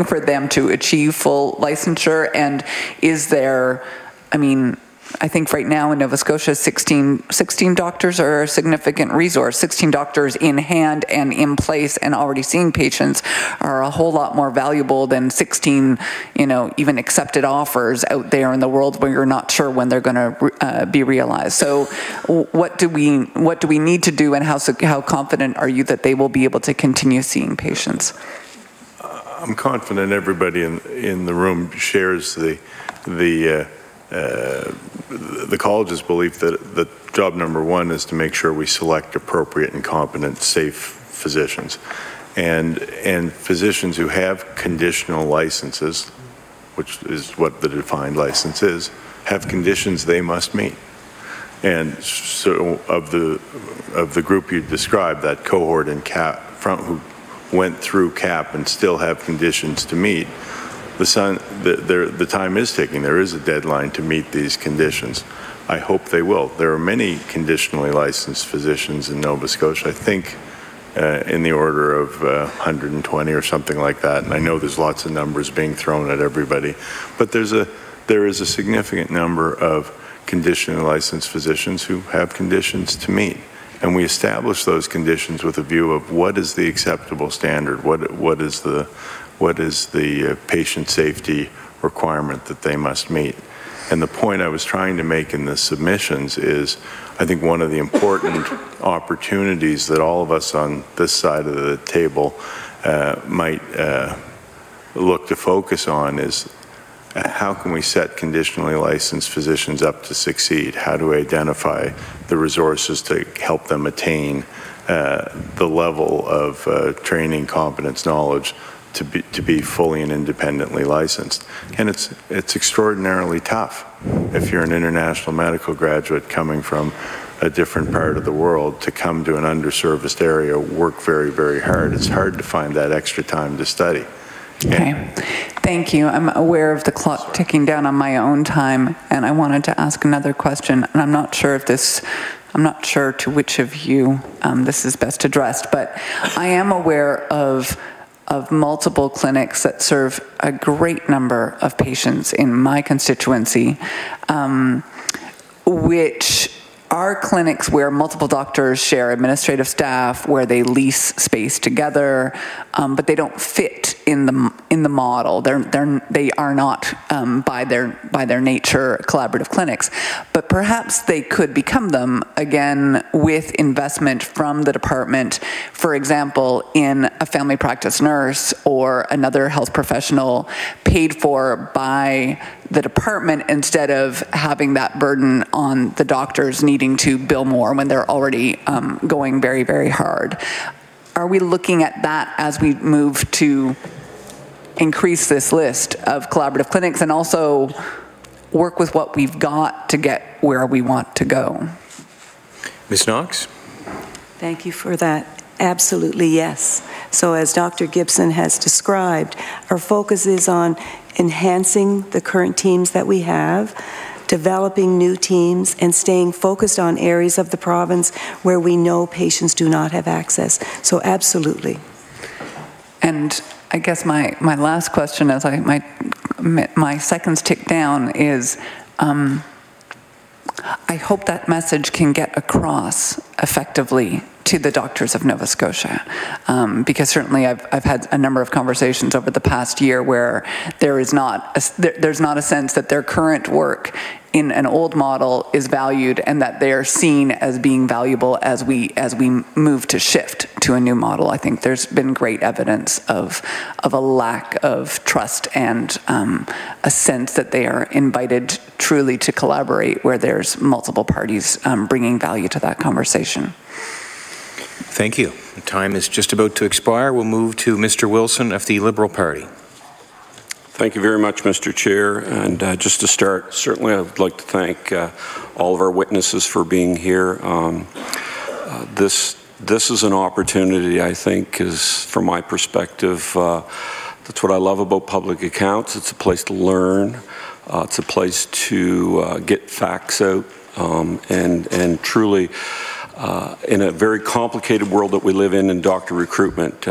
for them to achieve full licensure? And is there, I think right now in Nova Scotia, 16 doctors are a significant resource. 16 doctors in hand and in place and already seeing patients are a whole lot more valuable than 16, even accepted offers out there in the world where you're not sure when they're going to be realized. So what do we need to do, and how confident are you that they will be able to continue seeing patients? I'm confident everybody in the room shares the college's belief that job number one is to make sure we select appropriate and competent, safe physicians. And physicians who have conditional licenses, which is what the defined license is, have conditions they must meet. And so of the group you described, that cohort in CAP who went through CAP and still have conditions to meet, the time is ticking. There is a deadline to meet these conditions. I hope they will. There are many conditionally licensed physicians in Nova Scotia, I think in the order of 120 or something like that. And I know there's lots of numbers being thrown at everybody, but there is a significant number of conditionally licensed physicians who have conditions to meet. And we establish those conditions with a view of what is the acceptable standard, what is the patient safety requirement that they must meet. And the point I was trying to make in the submissions is, I think one of the important opportunities that all of us on this side of the table might look to focus on is how can we set conditionally licensed physicians up to succeed? How do we identify the resources to help them attain the level of training, competence, knowledge to be fully and independently licensed. And it's extraordinarily tough if you're an international medical graduate coming from a different part of the world to come to an underserviced area, work very, very hard. It's hard to find that extra time to study. Okay, thank you. I'm aware of the clock ticking down on my own time, and I wanted to ask another question, and I'm not sure to which of you this is best addressed, but I am aware of multiple clinics that serve a great number of patients in my constituency, which are clinics where multiple doctors share administrative staff, where they lease space together, but they don't fit in the model. They are not by their nature collaborative clinics, but perhaps they could become them again with investment from the department. For example, in a family practice nurse or another health professional paid for by the department, instead of having that burden on the doctors needing to bill more when they're already going very, very hard. Are we looking at that as we move to increase this list of collaborative clinics and also work with what we've got to get where we want to go? Ms. Knox? Thank you for that. Absolutely, yes. So as Dr. Gibson has described, our focus is on enhancing the current teams that we have, developing new teams, and staying focused on areas of the province where we know patients do not have access. So absolutely. And I guess my last question, as my seconds tick down, is I hope that message can get across effectively to the doctors of Nova Scotia, because certainly I've had a number of conversations over the past year where there's not a sense that their current work in an old model is valued, and that they are seen as being valuable as we move to shift to a new model. I think there's been great evidence of a lack of trust and a sense that they are invited truly to collaborate where there's multiple parties bringing value to that conversation. Thank you. The time is just about to expire. We'll move to Mr. Wilson of the Liberal Party. Thank you very much, Mr. Chair. And just to start, certainly I would like to thank all of our witnesses for being here. This is an opportunity, I think, is from my perspective, that's what I love about public accounts. It's a place to learn. It's a place to get facts out and truly, in a very complicated world that we live in doctor recruitment,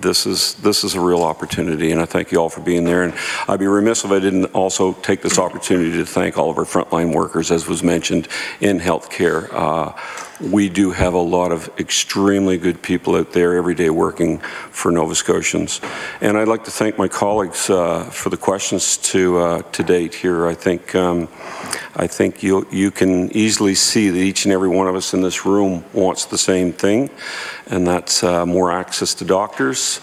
this is a real opportunity, and I thank you all for being there. And I'd be remiss if I didn't also take this opportunity to thank all of our frontline workers, as was mentioned, in healthcare. We do have a lot of extremely good people out there every day working for Nova Scotians. And I'd like to thank my colleagues for the questions to date here. I think you can easily see that each and every one of us in this room wants the same thing, and that's more access to doctors.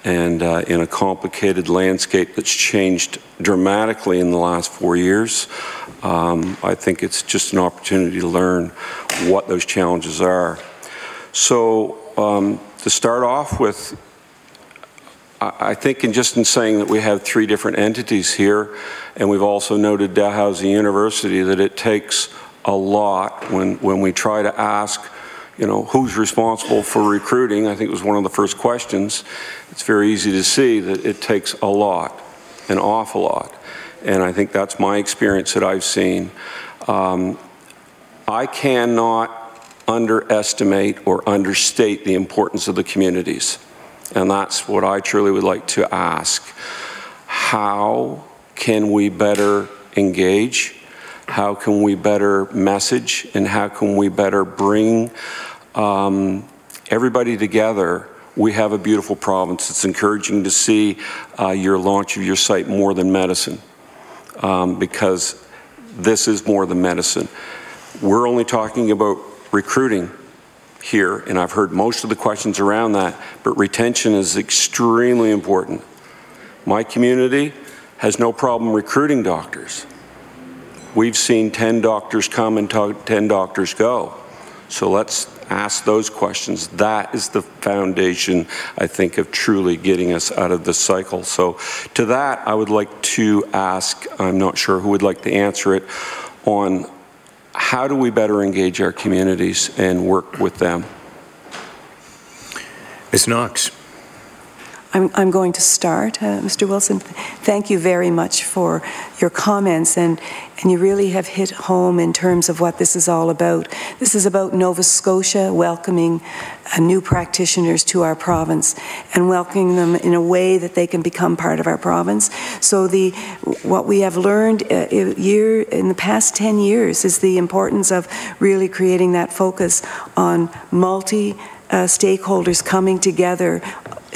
And in a complicated landscape that's changed dramatically in the last 4 years, I think it's just an opportunity to learn what those challenges are. So to start off with, I think in saying that we have 3 different entities here, and we've also noted Dalhousie University, that it takes a lot when we try to ask, who's responsible for recruiting. I think it was one of the first questions. It's very easy to see that it takes a lot, an awful lot. And I think that's my experience that I've seen. I cannot underestimate or understate the importance of the communities. And that's what I truly would like to ask. How can we better engage? How can we better message? And how can we better bring everybody together? We have a beautiful province. It's encouraging to see your launch of your site, More Than Medicine, because this is more than medicine. We're only talking about recruiting here, and I've heard most of the questions around that, but retention is extremely important. My community has no problem recruiting doctors. We've seen 10 doctors come and 10 doctors go. So let's ask those questions. That is the foundation, I think, of truly getting us out of this cycle. So to that, I would like to ask, I'm not sure who would like to answer it, on how do we better engage our communities and work with them? Ms. Knox. I'm going to start. Mr. Wilson, thank you very much for your comments, and you really have hit home in terms of what this is all about. This is about Nova Scotia welcoming new practitioners to our province and welcoming them in a way that they can become part of our province. So what we have learned in the past 10 years is the importance of really creating that focus on multi-stakeholders coming together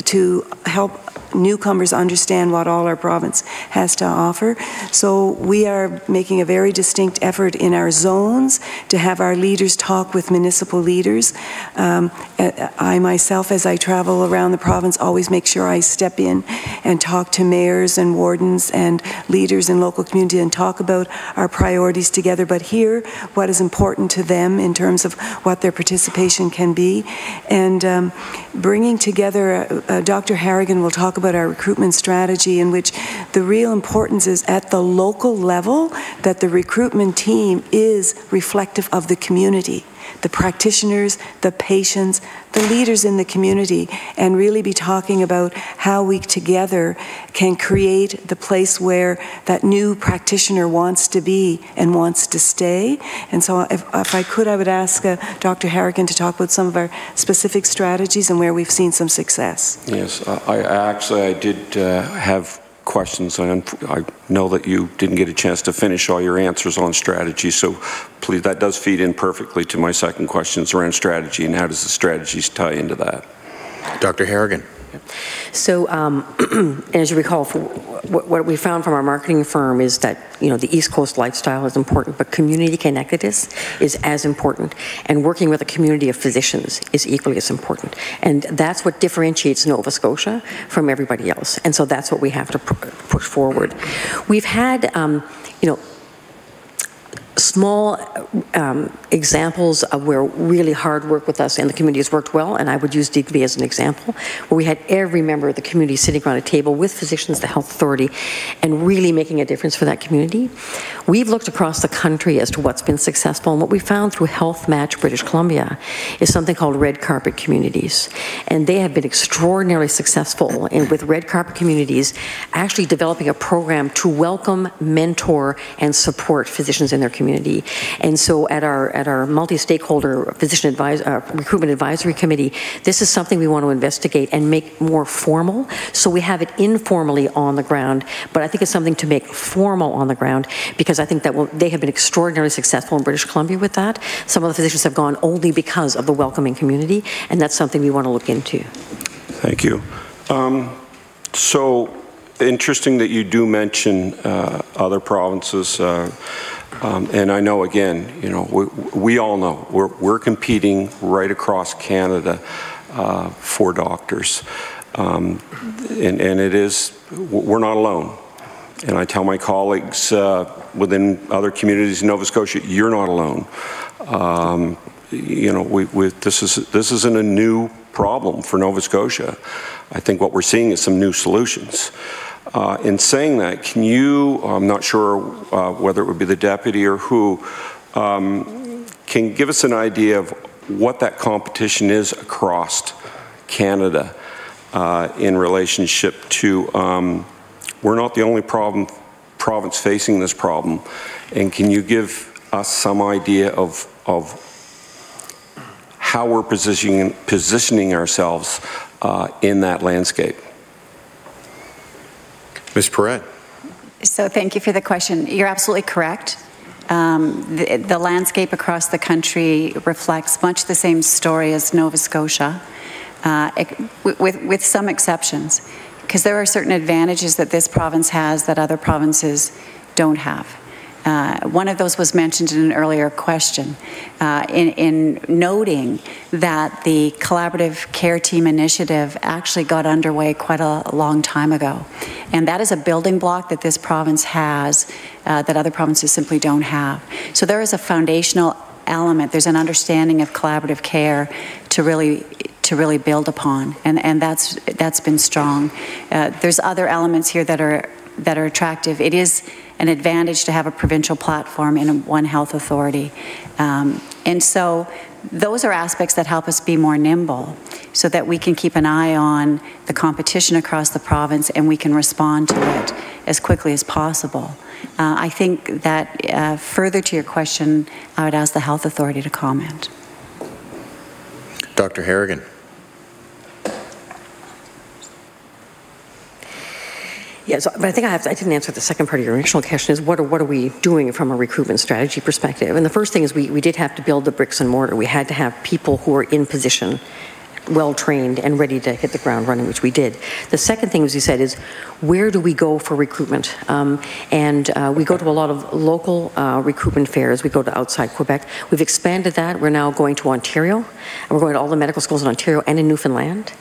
to help newcomers understand what all our province has to offer. So we are making a very distinct effort in our zones to have our leaders talk with municipal leaders. I myself, as I travel around the province, always make sure I step in and talk to mayors and wardens and leaders in local community and talk about our priorities together, but hear what is important to them in terms of what their participation can be. And bringing together, Dr. Harrigan will talk about our recruitment strategy, in which the real importance is at the local level that the recruitment team is reflective of the community, the practitioners, the patients, the leaders in the community, and really be talking about how we together can create the place where that new practitioner wants to be and wants to stay. And so if I could, I would ask Dr. Harrigan to talk about some of our specific strategies and where we've seen some success. Yes, I did have questions, and I know that you didn't get a chance to finish all your answers on strategy, so please, that does feed in perfectly to my second questions around strategy, and how does the strategies tie into that? Dr. Harrigan. So, as you recall, what we found from our marketing firm is that, you know, the East Coast lifestyle is important, but community connectedness is as important, and working with a community of physicians is equally as important. And that's what differentiates Nova Scotia from everybody else. And so that's what we have to push forward. We've had, you know, small examples of where really hard work with us and the community has worked well, and I would use Digby as an example, where we had every member of the community sitting around a table with physicians, the health authority, and really making a difference for that community. We've looked across the country as to what's been successful, and what we found through Health Match British Columbia is something called red carpet communities, and they have been extraordinarily successful with red carpet communities actually developing a program to welcome, mentor, and support physicians in their community. And so at our multi-stakeholder physician recruitment advisory committee, this is something we want to investigate and make more formal. So we have it informally on the ground, but I think it's something to make formal on the ground, because I think that they have been extraordinarily successful in British Columbia with that. Some of the physicians have gone only because of the welcoming community, and that's something we want to look into. Thank you. So interesting that you do mention other provinces. And I know, again, you know, we all know we're competing right across Canada for doctors, and it is, we're not alone. And I tell my colleagues within other communities in Nova Scotia, you're not alone. You know, this isn't a new problem for Nova Scotia. I think what we're seeing is some new solutions. In saying that, can you, I'm not sure whether it would be the deputy or who, can give us an idea of what that competition is across Canada in relationship to, we're not the only province facing this problem, and can you give us some idea of how we're positioning ourselves in that landscape? Ms. Perret. So thank you for the question. You're absolutely correct. The landscape across the country reflects much the same story as Nova Scotia, with some exceptions, because there are certain advantages that this province has that other provinces don't have. One of those was mentioned in an earlier question, in noting that the collaborative care team initiative actually got underway quite a long time ago. And that is a building block that this province has that other provinces simply don't have. So there is a foundational element. There's an understanding of collaborative care to really build upon, and that's been strong. There's other elements here that are attractive. It is an advantage to have a provincial platform in one health authority, and so those are aspects that help us be more nimble, so that we can keep an eye on the competition across the province and we can respond to it as quickly as possible. I think that further to your question, I would ask the health authority to comment. Dr. Harrigan. Yeah, but I think I didn't answer the second part of your initial question, is what are we doing from a recruitment strategy perspective? And the first thing is we did have to build the bricks and mortar. We had to have people who are in position, well-trained and ready to hit the ground running, which we did. The second thing, as you said, is where do we go for recruitment? We go to a lot of local recruitment fairs. We go to outside Quebec. We've expanded that. We're now going to Ontario, and we're going to all the medical schools in Ontario and in Newfoundland,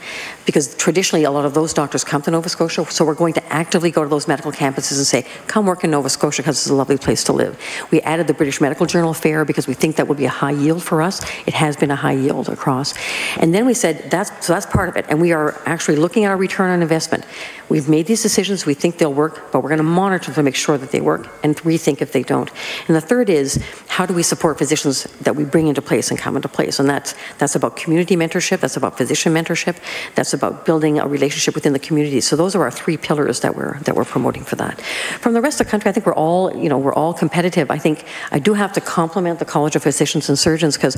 because traditionally a lot of those doctors come to Nova Scotia, so we're going to actively go to those medical campuses and say, come work in Nova Scotia because it's a lovely place to live. We added the British Medical Journal Fair because we think that would be a high yield for us. It has been a high yield across. And then we said, that's part of it, and we are actually looking at our return on investment. We've made these decisions, we think they'll work, but we're going to monitor them to make sure that they work and rethink if they don't. And the third is, how do we support physicians that we bring into place and come into place? And that's about community mentorship, that's about physician mentorship, that's about building a relationship within the community. So those are our three pillars that we're promoting for that. From the rest of the country, I think we're all competitive. I think I do have to compliment the College of Physicians and Surgeons, because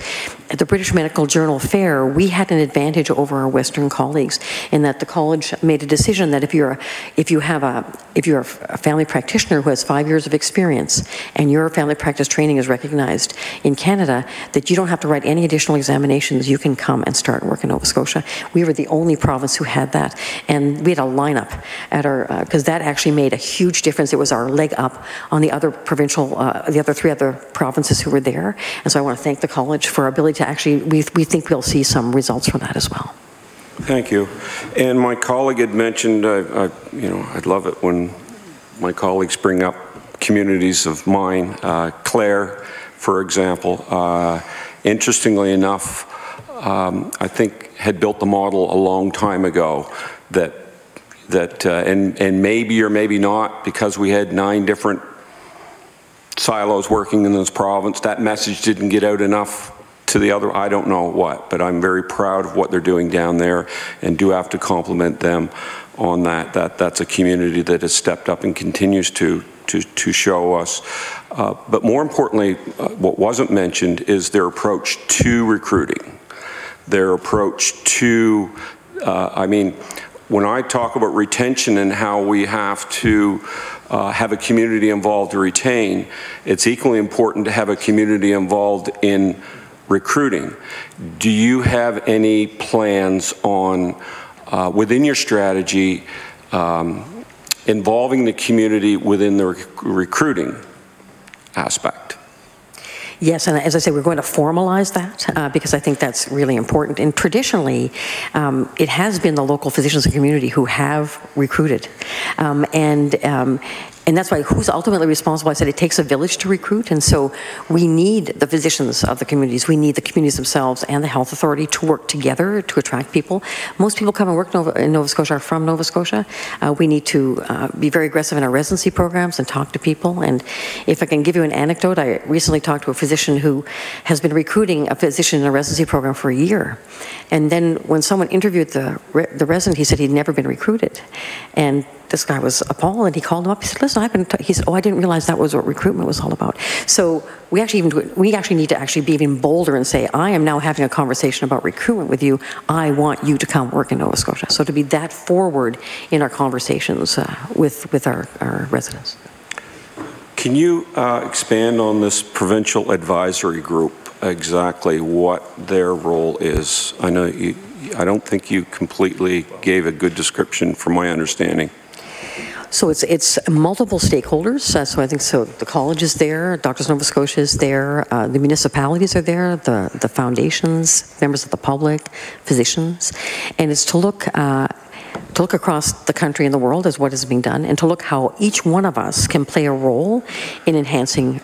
at the British Medical Journal Fair, we had an advantage over our Western colleagues in that the college made a decision that if you're a family practitioner who has 5 years of experience and your family practice training is recognized in Canada, that you don't have to write any additional examinations. You can come and start work in Nova Scotia. We were the only province who had that, and we had a lineup at our because that actually made a huge difference. It was our leg up on the other provincial, the other three other provinces who were there. And so I want to thank the college for our ability to actually. We think we'll see some results from that as well. Thank you. And my colleague had mentioned, I'd love it when my colleagues bring up communities of mine. Clare, for example, interestingly enough, I think had built the model a long time ago and maybe or maybe not, because we had 9 different silos working in this province, that message didn't get out enough to the other, I don't know what, but I'm very proud of what they're doing down there and do have to compliment them on that. That's a community that has stepped up and continues to show us. But more importantly, what wasn't mentioned is their approach to recruiting. Their approach to, when I talk about retention and how we have to have a community involved to retain, it's equally important to have a community involved in recruiting. Do you have any plans on, within your strategy, involving the community within the recruiting aspect? Yes, and as I say, we're going to formalize that because I think that's really important. And traditionally, it has been the local physicians and community who have recruited. And that's why who's ultimately responsible, I said it takes a village to recruit, and so we need the physicians of the communities, we need the communities themselves and the health authority to work together to attract people. Most people come and work in Nova Scotia are from Nova Scotia. We need to be very aggressive in our residency programs and talk to people. And if I can give you an anecdote, I recently talked to a physician who has been recruiting a physician in a residency program for a year. And then when someone interviewed the resident, he said he'd never been recruited. And this guy was appalled, and he called him up. He said, "Listen, he said, oh, I didn't realize that was what recruitment was all about." So we actually need to be even bolder and say, "I am now having a conversation about recruitment with you. I want you to come work in Nova Scotia." So to be that forward in our conversations with our residents. Can you expand on this provincial advisory group, exactly what their role is? I know I don't think you completely gave a good description from my understanding. So it's multiple stakeholders. So I think the college is there, Doctors Nova Scotia is there, the municipalities are there, the foundations, members of the public, physicians, and it's to look to look across the country and the world as what is being done, and to look how each one of us can play a role in enhancing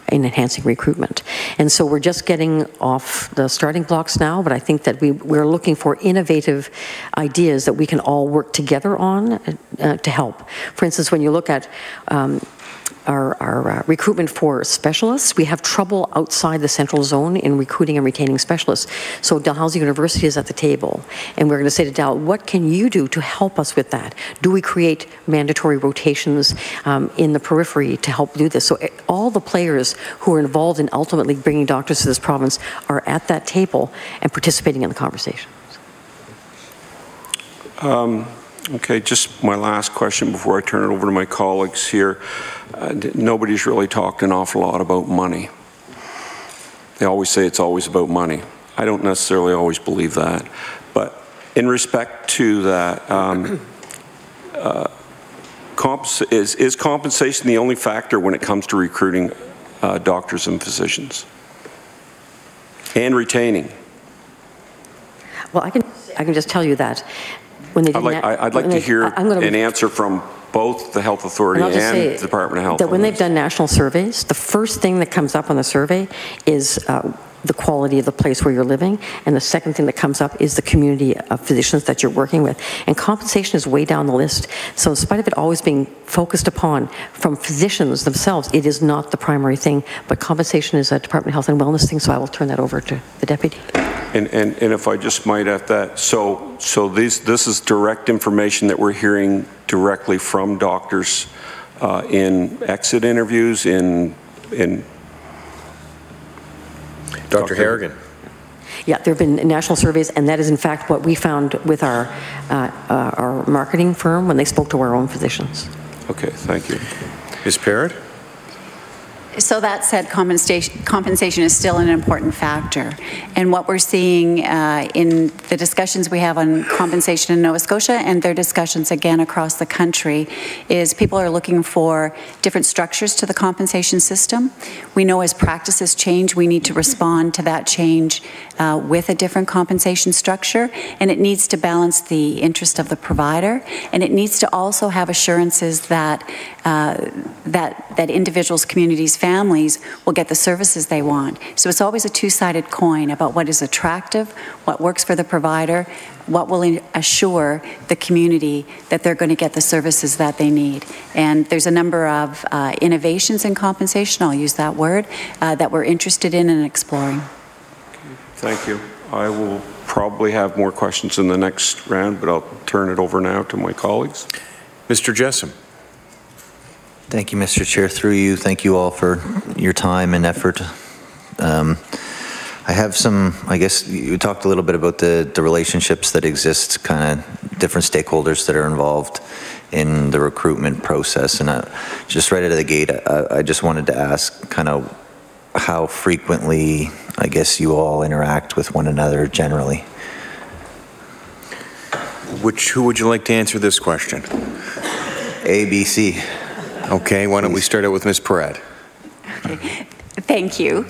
recruitment. And so we're just getting off the starting blocks now, but I think that we're looking for innovative ideas that we can all work together on to help. For instance, when you look at our recruitment for specialists, we have trouble outside the central zone in recruiting and retaining specialists. So Dalhousie University is at the table, and we're going to say to Dal, what can you do to help us with that? Do we create mandatory rotations in the periphery to help do this? So all the players who are involved in ultimately bringing doctors to this province are at that table and participating in the conversation. Okay, just my last question before I turn it over to my colleagues here. Nobody's really talked an awful lot about money. They always say it's always about money. I don't necessarily always believe that. But in respect to that, is compensation the only factor when it comes to recruiting doctors and physicians? And retaining? Well, I can just tell you that when they did I'd like to hear an answer from both the Health Authority and the Department of Health. That when they've done national surveys, the first thing that comes up on the survey is the quality of the place where you're living, and the second thing that comes up is the community of physicians that you're working with. And compensation is way down the list. So in spite of it always being focused upon from physicians themselves, it is not the primary thing, but compensation is a Department of Health and Wellness thing, so I will turn that over to the Deputy. And if I just might add that, so this is direct information that we're hearing directly from doctors in exit interviews, in Dr. Harrigan. Yeah, there have been national surveys, and that is in fact what we found with our marketing firm when they spoke to our own physicians. Okay, thank you. Ms. Perret? So that said, compensation is still an important factor. And what we're seeing in the discussions we have on compensation in Nova Scotia and their discussions again across the country is people are looking for different structures to the compensation system. We know as practices change, we need to respond to that change with a different compensation structure, and it needs to balance the interest of the provider, and it needs to also have assurances that that individuals, communities, families will get the services they want. So it's always a two-sided coin about what is attractive, what works for the provider, what will assure the community that they're going to get the services that they need. And there's a number of innovations in compensation, I'll use that word, that we're interested in and exploring. Thank you. I will probably have more questions in the next round, but I'll turn it over now to my colleagues. Mr. Jessam. Thank you, Mr. Chair. Through you, thank you all for your time and effort. I have some, I guess you talked a little bit about the relationships that exist, kind of different stakeholders that are involved in the recruitment process. And just right out of the gate, I just wanted to ask kind of how frequently, I guess, you all interact with one another generally. Who would you like to answer this question? A, B, C. Okay, why don't we start out with Ms. Perret? Okay. Thank you.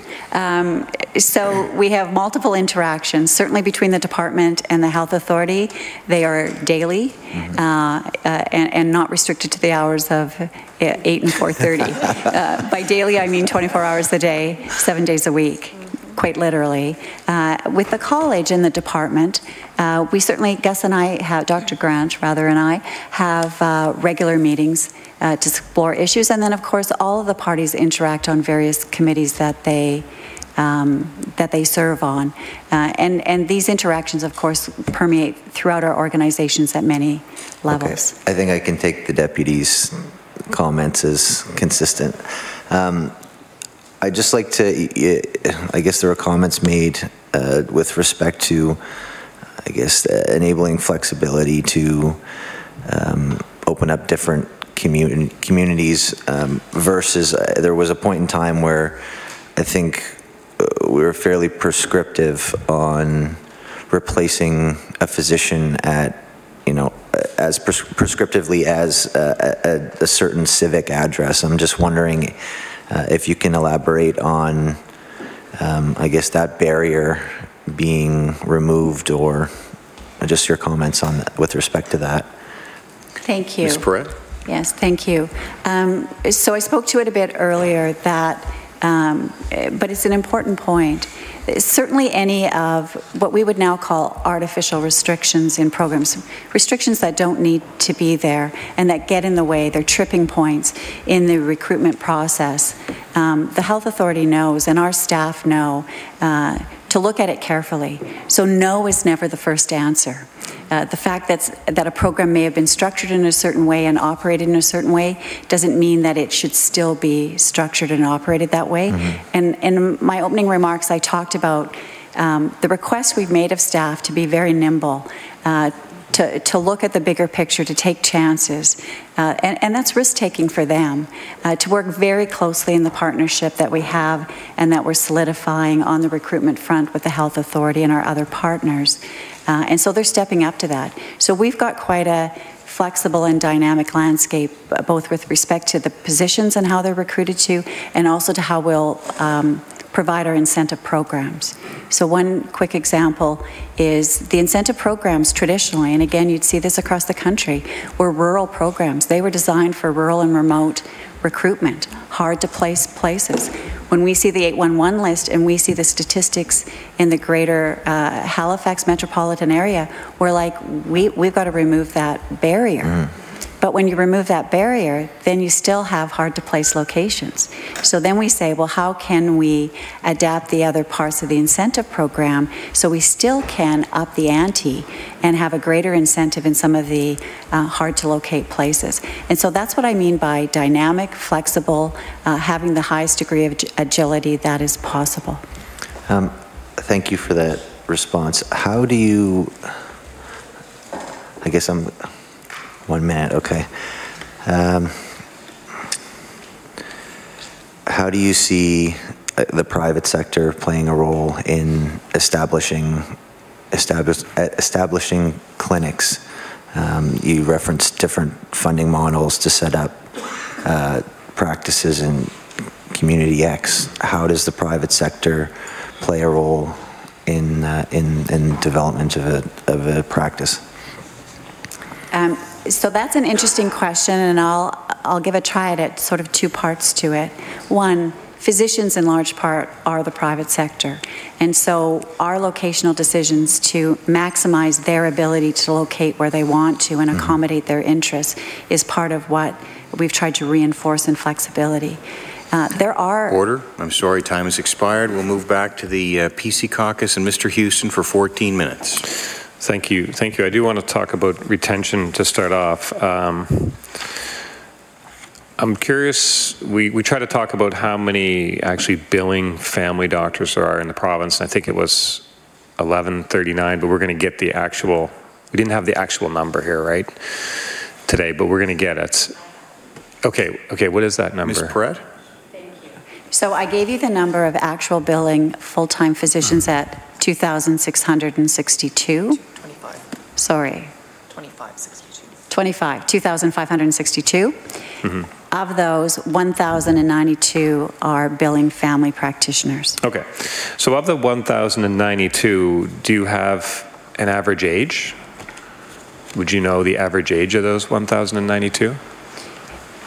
So we have multiple interactions, certainly between the department and the health authority. They are daily and not restricted to the hours of 8 and 4:30. By daily, I mean 24 hours a day, 7 days a week. Quite literally. With the college and the department, we certainly, Gus and I have, Dr. Grant rather and I, have regular meetings to explore issues, and then of course all of the parties interact on various committees that they serve on. And these interactions of course permeate throughout our organizations at many levels. Okay. I think I can take the deputy's comments as consistent. I'd just like to, I guess there were comments made with respect to, I guess, enabling flexibility to open up different communities versus there was a point in time where I think we were fairly prescriptive on replacing a physician at, as prescriptively as a certain civic address. I'm just wondering if you can elaborate on, I guess, that barrier being removed, or just your comments on that with respect to that. Thank you. Ms. Perret? Yes, thank you. So I spoke to it a bit earlier that, but it's an important point. Certainly any of what we would now call artificial restrictions in programs, restrictions that don't need to be there and that get in the way, they're tripping points in the recruitment process. The Health Authority knows and our staff know to look at it carefully. So no is never the first answer. The fact that a program may have been structured in a certain way and operated in a certain way doesn't mean that it should still be structured and operated that way. And in my opening remarks, I talked about the request we've made of staff to be very nimble, to look at the bigger picture, to take chances, and that's risk-taking for them, to work very closely in the partnership that we have and that we're solidifying on the recruitment front with the Health Authority and our other partners. And so they're stepping up to that. So we've got quite a flexible and dynamic landscape, both with respect to the positions and how they're recruited to, and also to how we'll provide our incentive programs. So one quick example is the incentive programs traditionally, and again, you'd see this across the country, were rural programs. They were designed for rural and remote recruitment, hard to place places. When we see the 811 list and we see the statistics in the greater Halifax metropolitan area, we're like, we've got to remove that barrier. But when you remove that barrier, then you still have hard to place locations. So then we say, well, how can we adapt the other parts of the incentive program so we still can up the ante and have a greater incentive in some of the hard to locate places. And so that's what I mean by dynamic, flexible, having the highest degree of agility that is possible. Thank you for that response. How do you, I guess I'm, 1 minute, okay. How do you see the private sector playing a role in establishing clinics? You referenced different funding models to set up practices in Community X. How does the private sector play a role in development of a practice? So that's an interesting question, and I'll give a try at it, sort of two parts to it. One, physicians in large part are the private sector, and so our locational decisions to maximize their ability to locate where they want to and accommodate their interests is part of what we've tried to reinforce in flexibility. There are... Order. I'm sorry, time has expired. We'll move back to the PC Caucus and Mr. Houston for 14 minutes. Thank you. Thank you. I do want to talk about retention to start off. I'm curious, we try to talk about how many actually billing family doctors there are in the province, and I think it was 1139, but we're going to get the actual, we didn't have the actual number here, right, today, but we're going to get it. Okay, what is that number? Ms. Perret? So I gave you the number of actual billing full-time physicians at 2,662. 25. Sorry. 2562. 2,562. Of those, 1,092 are billing family practitioners. Okay. So of the 1,092, do you have an average age? Would you know the average age of those 1,092?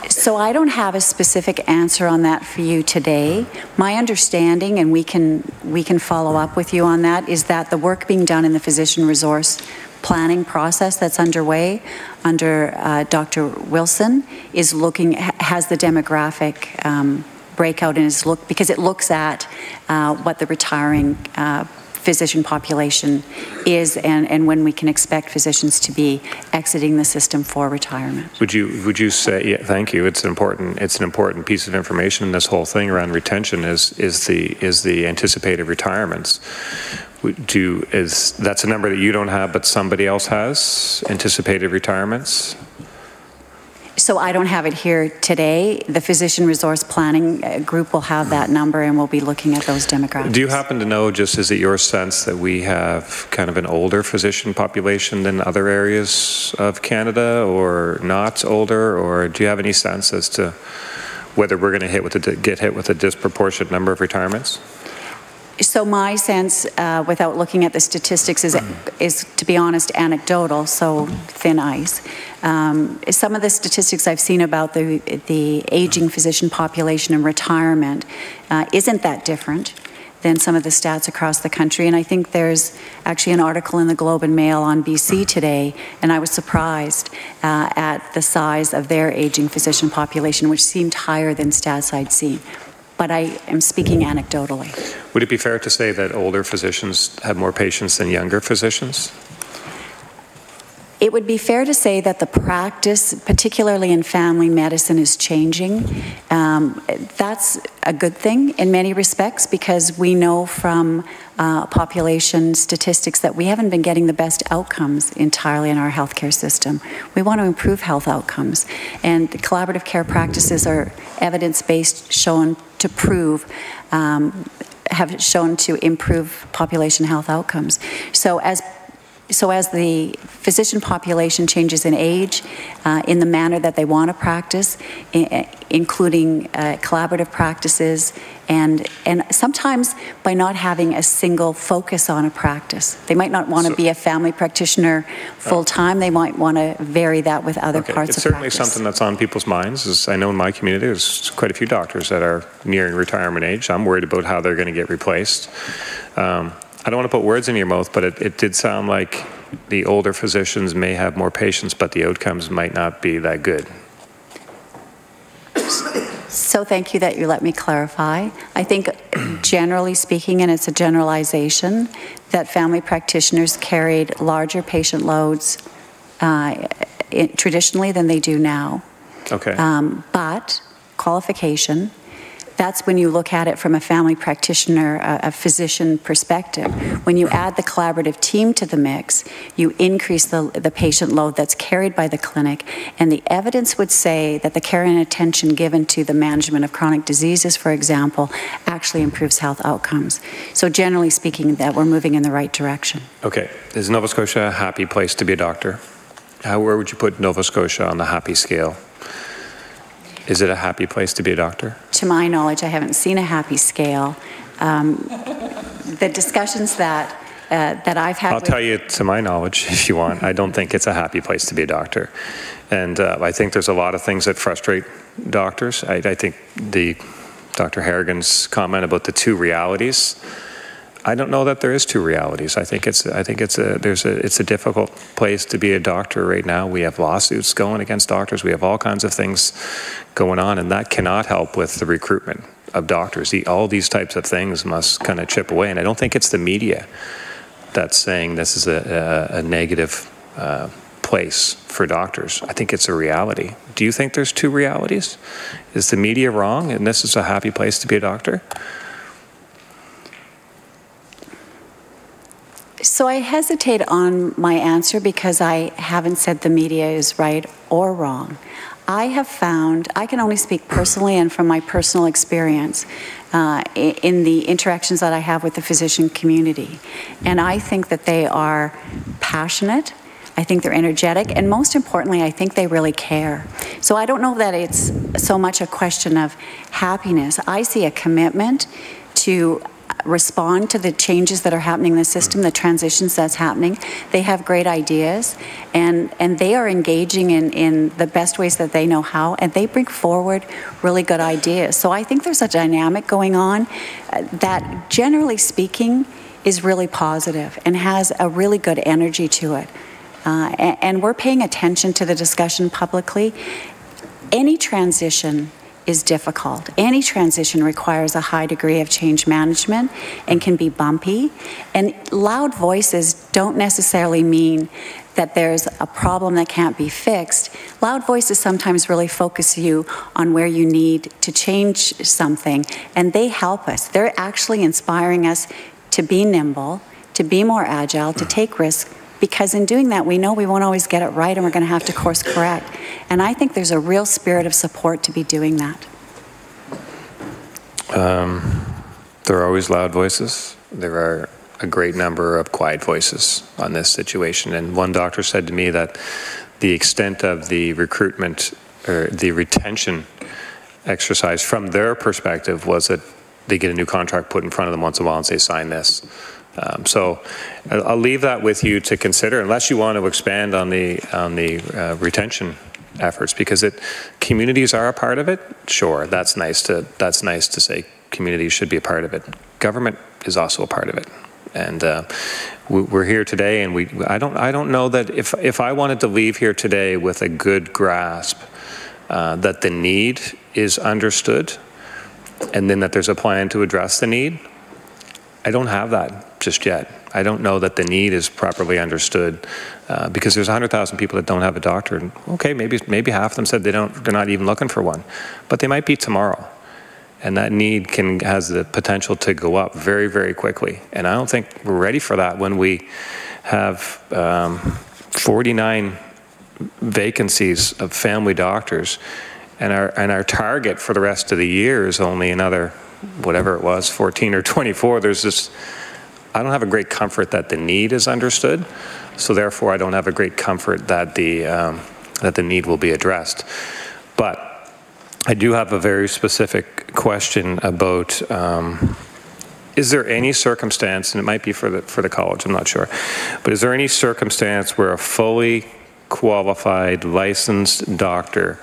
So I don't have a specific answer on that for you today. My understanding, and we can follow up with you on that, is that the work being done in the physician resource planning process that's underway under Dr. Wilson is has the demographic breakout in his look, because it looks at what the retiring physician population is and when we can expect physicians to be exiting the system for retirement. Would you say, yeah, thank you, it's an important piece of information in this whole thing around retention is the anticipated retirements. That's a number that you don't have but somebody else has, anticipated retirements? So I don't have it here today. The physician resource planning group will have that number and we'll be looking at those demographics. Do you happen to know, just is it your sense that we have kind of an older physician population than other areas of Canada, or not older, or do you have any sense as to whether we're going to get hit with a disproportionate number of retirements? So my sense, without looking at the statistics, is to be honest, anecdotal, so thin ice. Some of the statistics I've seen about the aging physician population and retirement isn't that different than some of the stats across the country. And I think there's actually an article in the Globe and Mail on BC today, and I was surprised at the size of their aging physician population, which seemed higher than stats I'd seen. But I am speaking anecdotally. Would it be fair to say that older physicians have more patients than younger physicians? It would be fair to say that the practice, particularly in family medicine, is changing. That's a good thing in many respects, because we know from population statistics that we haven't been getting the best outcomes entirely in our healthcare system. We want to improve health outcomes, and the collaborative care practices are evidence-based, shown to prove, have shown to improve population health outcomes. So as the physician population changes in age, in the manner that they want to practice, including collaborative practices, and sometimes by not having a single focus on a practice. They might not want to be a family practitioner full-time. They might want to vary that with other parts of practice. It's certainly something that's on people's minds. As I know in my community, there's quite a few doctors that are nearing retirement age. I'm worried about how they're going to get replaced. I don't want to put words in your mouth, but it did sound like the older physicians may have more patients, but the outcomes might not be that good. So thank you that you let me clarify. I think generally speaking, and it's a generalization, that family practitioners carried larger patient loads traditionally than they do now. Okay. But qualification, that's when you look at it from a family practitioner, a physician perspective. When you add the collaborative team to the mix, you increase the patient load that's carried by the clinic, and the evidence would say that the care and attention given to the management of chronic diseases, for example, actually improves health outcomes. So generally speaking, that we're moving in the right direction. Okay. Is Nova Scotia a happy place to be a doctor? Where would you put Nova Scotia on the happy scale? Is it a happy place to be a doctor? To my knowledge, I haven't seen a happy scale. The discussions that I've had. I'll tell you, to my knowledge, if you want, I don't think it's a happy place to be a doctor. And I think there's a lot of things that frustrate doctors. I think Dr. Harrigan's comment about the two realities, I don't know that there is two realities. I think it's a difficult place to be a doctor right now. We have lawsuits going against doctors. We have all kinds of things going on, and that cannot help with the recruitment of doctors. All these types of things must kind of chip away, and I don't think it's the media that's saying this is a negative place for doctors. I think it's a reality. Do you think there's two realities? Is the media wrong, and this is a happy place to be a doctor? So I hesitate on my answer because I haven't said the media is right or wrong. I have found, I can only speak personally and from my personal experience in the interactions that I have with the physician community. And I think that they are passionate, I think they're energetic, and most importantly, I think they really care. So I don't know that it's so much a question of happiness. I see a commitment to respond to the changes that are happening in the system, the transitions that's happening. They have great ideas, and they are engaging in the best ways that they know how, and they bring forward really good ideas. So I think there's a dynamic going on that, generally speaking, is really positive and has a really good energy to it. And we're paying attention to the discussion publicly. Any transition is difficult. Any transition requires a high degree of change management and can be bumpy. And loud voices don't necessarily mean that there's a problem that can't be fixed. Loud voices sometimes really focus you on where you need to change something, and they help us. They're actually inspiring us to be nimble, to be more agile, to take risks, because in doing that, we know we won't always get it right and we're going to have to course correct. And I think there's a real spirit of support to be doing that. There are always loud voices. There are a great number of quiet voices on this situation. And one doctor said to me that the extent of the recruitment or the retention exercise from their perspective was that they get a new contract put in front of them once in a while and say, sign this. So I'll leave that with you to consider, unless you want to expand on the retention efforts, because communities are a part of it. Sure, that's nice to say communities should be a part of it. Government is also a part of it, and we're here today, and I don't know that if I wanted to leave here today with a good grasp that the need is understood, and then that there's a plan to address the need. I don't have that just yet. I don't know that the need is properly understood because there's 100,000 people that don't have a doctor. And okay, maybe half of them said they're not even looking for one, but they might be tomorrow. And that need has the potential to go up very, very quickly. And I don't think we're ready for that when we have 49 vacancies of family doctors, and our target for the rest of the year is only another, whatever it was, 14 or 24. There's this, I don't have a great comfort that the need is understood, so therefore I don't have a great comfort that the need will be addressed. But I do have a very specific question about, is there any circumstance, and it might be for the college, I'm not sure, but is there any circumstance where a fully qualified licensed doctor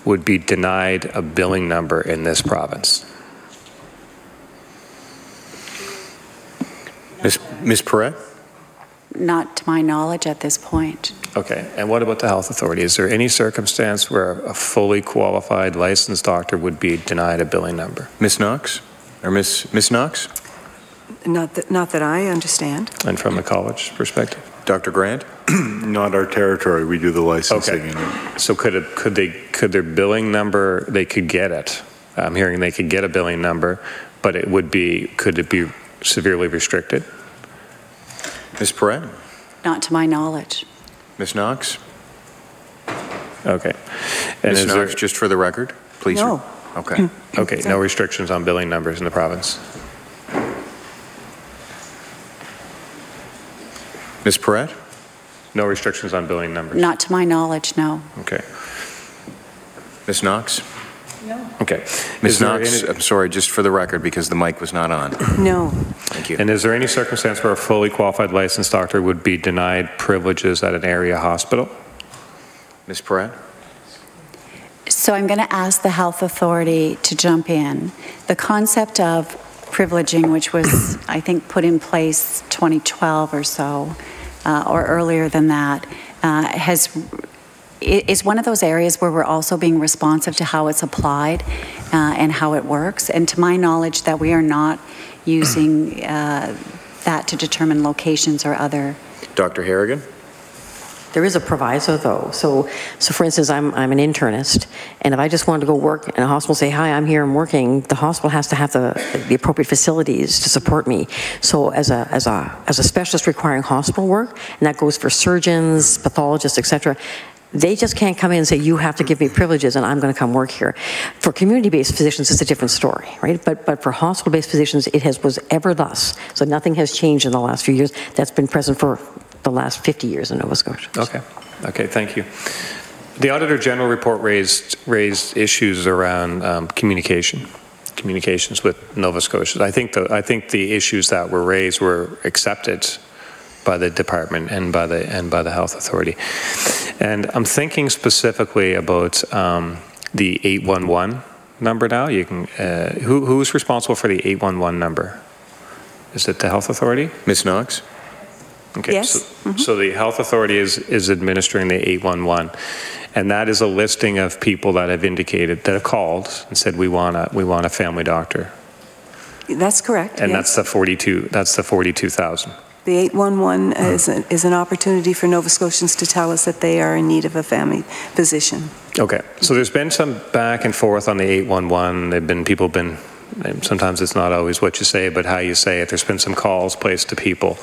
would be denied a billing number in this province? Ms. Perret? Not to my knowledge at this point. Okay, and what about the health authority? Is there any circumstance where a fully qualified licensed doctor would be denied a billing number? Ms. Knox? Or Ms. Knox? Not that I understand. And from the college perspective? Dr. Grant? Not our territory. We do the licensing. Okay. So could their billing number, they could get it? I'm hearing they could get a billing number, but could it be severely restricted? Ms. Perret? Not to my knowledge. Ms. Knox? Okay. And Ms. Knox, just for the record, please. No. Okay. Okay, no restrictions on billing numbers in the province. Ms. Perret? No restrictions on billing numbers? Not to my knowledge, no. Okay. Ms. Knox? No. Okay. Ms. Knox, I'm sorry, just for the record, because the mic was not on. No. Thank you. And is there any circumstance where a fully qualified licensed doctor would be denied privileges at an area hospital? Ms. Perret? So I'm going to ask the health authority to jump in. The concept of privileging, which was, I think, put in place 2012 or so, or earlier than that, is one of those areas where we're also being responsive to how it's applied and how it works. And to my knowledge, that we are not using that to determine locations or other. Dr. Harrigan? There is a proviso, though. So for instance, I'm an internist, and if I just wanted to go work in a hospital, say, hi, I'm here, I'm working, the hospital has to have the appropriate facilities to support me. So as a specialist requiring hospital work, and that goes for surgeons, pathologists, etc., they just can't come in and say, you have to give me privileges and I'm going to come work here. For community-based physicians, it's a different story, right? But for hospital-based physicians, was ever thus. So nothing has changed in the last few years. That's been present for the last 50 years in Nova Scotia. Okay, thank you. The Auditor General report raised issues around communications with Nova Scotia. I think the issues that were raised were accepted by the department and by the health authority. And I'm thinking specifically about the 811 number now. You can who's responsible for the 811 number? Is it the health authority? Ms. Knox? Okay, yes. So the health authority is administering the 811, and that is a listing of people that have indicated, that have called and said we want a family doctor. That's correct. And yes. that's the 42,000. The 811 is an opportunity for Nova Scotians to tell us that they are in need of a family physician. Okay, so there's been some back and forth on the 811. People have been, sometimes it's not always what you say, but how you say it. There's been some calls placed to people.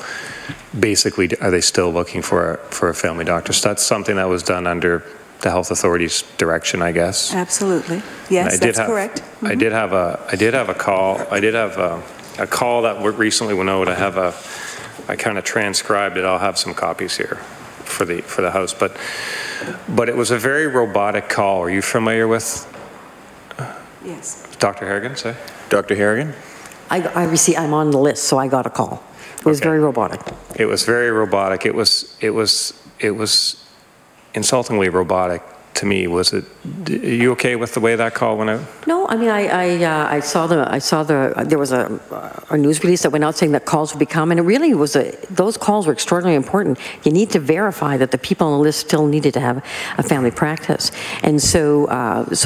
Basically, are they still looking for a family doctor? So that's something that was done under the health authority's direction, I guess. Absolutely. Yes, that's correct. Mm-hmm. I did have a call. I did have a call that recently went out. I kind of transcribed it. I'll have some copies here for the House, but it was a very robotic call. Are you familiar with? Yes. Dr. Harrigan, say. Dr. Harrigan? I'm on the list, so I got a call. It was very robotic. It was very robotic. It was insultingly robotic to me. Was it? Are you okay with the way that call went out? No, I mean, I saw there was a news release that went out saying that calls would be coming. It really was those calls were extraordinarily important. You need to verify that the people on the list still needed to have a family practice, and so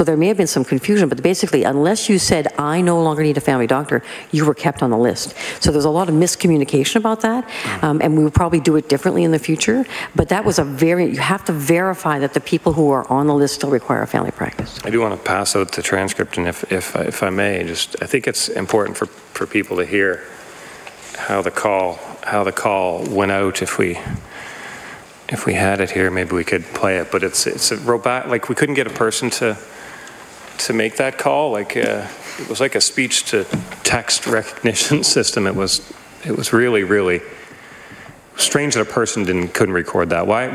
there may have been some confusion. But basically, unless you said I no longer need a family doctor, you were kept on the list. So there's a lot of miscommunication about that, and we will probably do it differently in the future. But that was you have to verify that the people who are on the list still require a family practice. I do want to pass out the transcript, and if I may, I think it's important for people to hear how the call went out. If we had it here, maybe we could play it. But it's a robot. Like, we couldn't get a person to make that call. Like it was like a speech to text recognition system. It was really strange that a person couldn't record that. Why?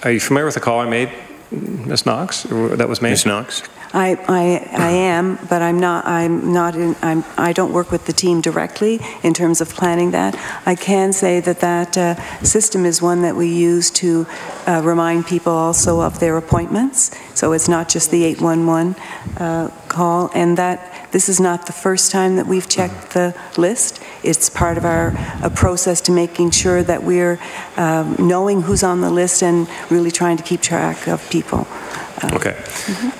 Are you familiar with the call I made, Ms. Knox? That was made? Ms. Knox? I am, but I don't work with the team directly in terms of planning that. I can say that system is one that we use to remind people also of their appointments. So it's not just the 811 call, and that this is not the first time that we've checked the list. It's part of our process to making sure that we're knowing who's on the list and really trying to keep track of people. Okay.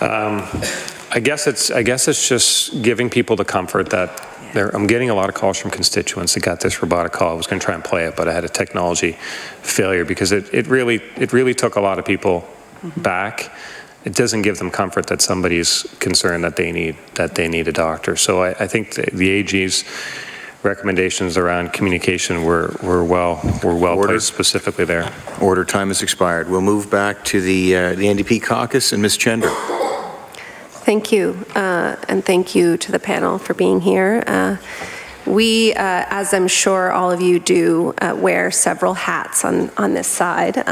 I guess it's just giving people the comfort that I'm getting a lot of calls from constituents that got this robotic call. I was going to try and play it, but I had a technology failure because it really took a lot of people back. It doesn't give them comfort that somebody's concerned that they need a doctor. So I think the AG's recommendations around communication were well placed specifically there. Order. Time has expired. We'll move back to the NDP Caucus and Ms. Chender. Thank you, and thank you to the panel for being here. We, as I'm sure all of you do, wear several hats on this side.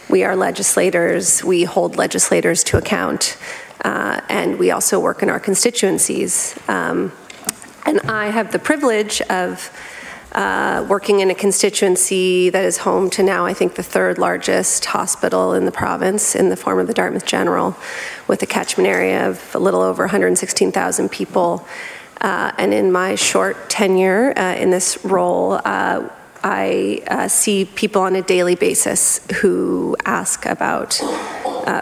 We are legislators. We hold legislators to account, and we also work in our constituencies. And I have the privilege of working in a constituency that is home to now, I think, the third largest hospital in the province in the form of the Dartmouth General, with a catchment area of a little over 116,000 people. And in my short tenure in this role, I see people on a daily basis who ask about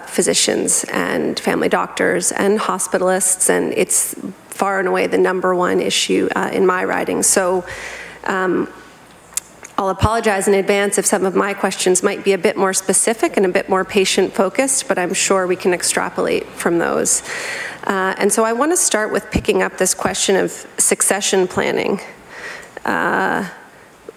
physicians and family doctors and hospitalists, and it's far and away the #1 issue in my riding. So I'll apologize in advance if some of my questions might be a bit more specific and a bit more patient-focused, but I'm sure we can extrapolate from those. And so I want to start with picking up this question of succession planning.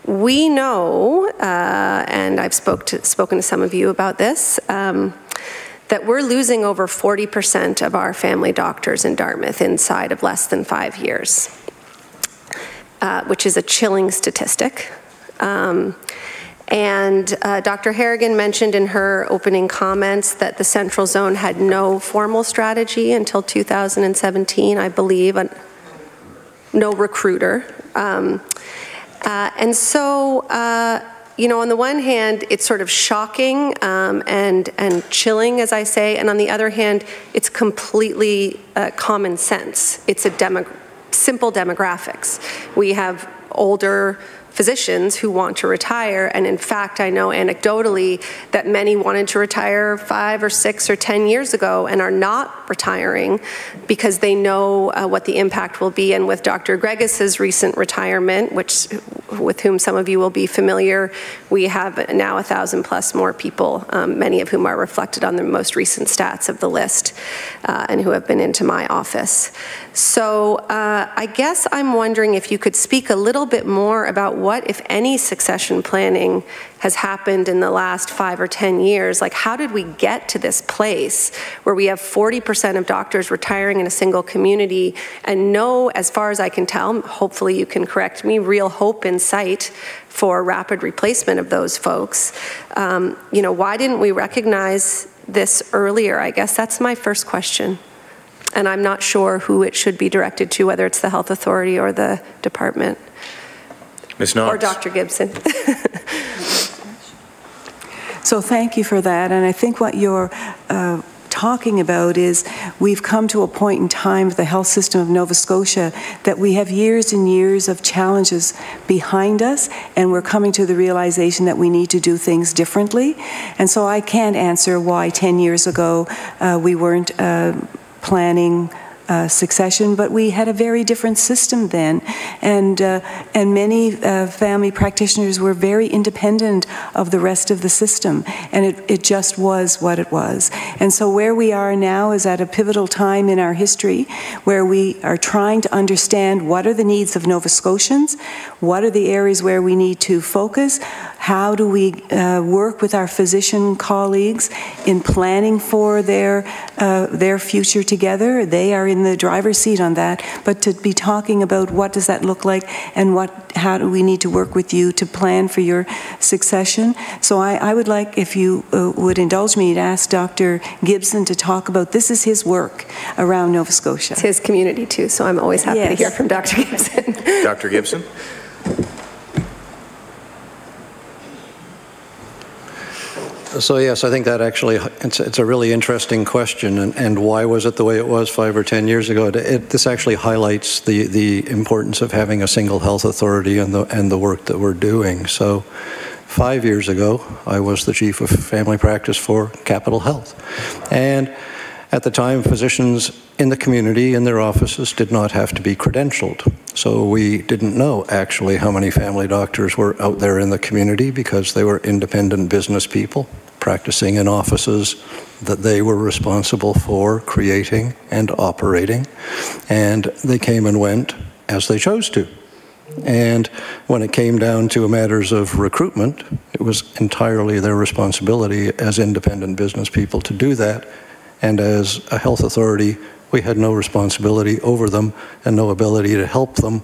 We know, and I've spoken to some of you about this, that we're losing over 40% of our family doctors in Dartmouth inside of less than 5 years, which is a chilling statistic. And Dr. Harrigan mentioned in her opening comments that the Central Zone had no formal strategy until 2017, I believe, no recruiter. And so, you know, on the one hand, it's sort of shocking and chilling, as I say, and on the other hand, it's completely common sense. It's a simple demographics. We have older physicians who want to retire, and in fact, I know anecdotally that many wanted to retire 5 or 6 or 10 years ago and are not retiring because they know what the impact will be. And with Dr. Gregis's recent retirement, with whom some of you will be familiar, we have now 1,000 plus more people, many of whom are reflected on the most recent stats of the list and who have been into my office. So I guess I'm wondering if you could speak a little bit more about what, if any, succession planning has happened in the last 5 or 10 years. Like, how did we get to this place where we have 40% of doctors retiring in a single community and no, as far as I can tell, hopefully you can correct me, real hope in sight for rapid replacement of those folks? You know, why didn't we recognize this earlier? I guess that's my first question. and I'm not sure who it should be directed to, whether it's the health authority or the department. Ms. Knox. Or Dr. Gibson. So thank you for that, and I think what you're talking about is we've come to a point in time with the health system of Nova Scotia that we have years and years of challenges behind us, and we're coming to the realization that we need to do things differently. And so I can't answer why 10 years ago we weren't planning succession, but we had a very different system then, and many family practitioners were very independent of the rest of the system, and it just was what it was. And so where we are now is at a pivotal time in our history where we are trying to understand what are the needs of Nova Scotians, what are the areas where we need to focus, how do we work with our physician colleagues in planning for their future together. They are in the driver's seat on that, but to be talking about what does that look like and how do we need to work with you to plan for your succession. So I would like, if you would indulge me, to ask Dr. Gibson to talk about, this is his work around Nova Scotia. It's his community too, so I'm always happy to hear from Dr. Gibson. Dr. Gibson? So yes, I think that actually, it's a really interesting question, and why was it the way it was 5 or 10 years ago? This actually highlights the importance of having a single health authority and the work that we're doing. So 5 years ago, I was the chief of family practice for Capital Health. And at the time, physicians in the community, in their offices, did not have to be credentialed. So we didn't know actually how many family doctors were out there in the community because they were independent business people practicing in offices that they were responsible for creating and operating. And they came and went as they chose to. And when it came down to matters of recruitment, it was entirely their responsibility as independent business people to do that. And as a health authority, we had no responsibility over them and no ability to help them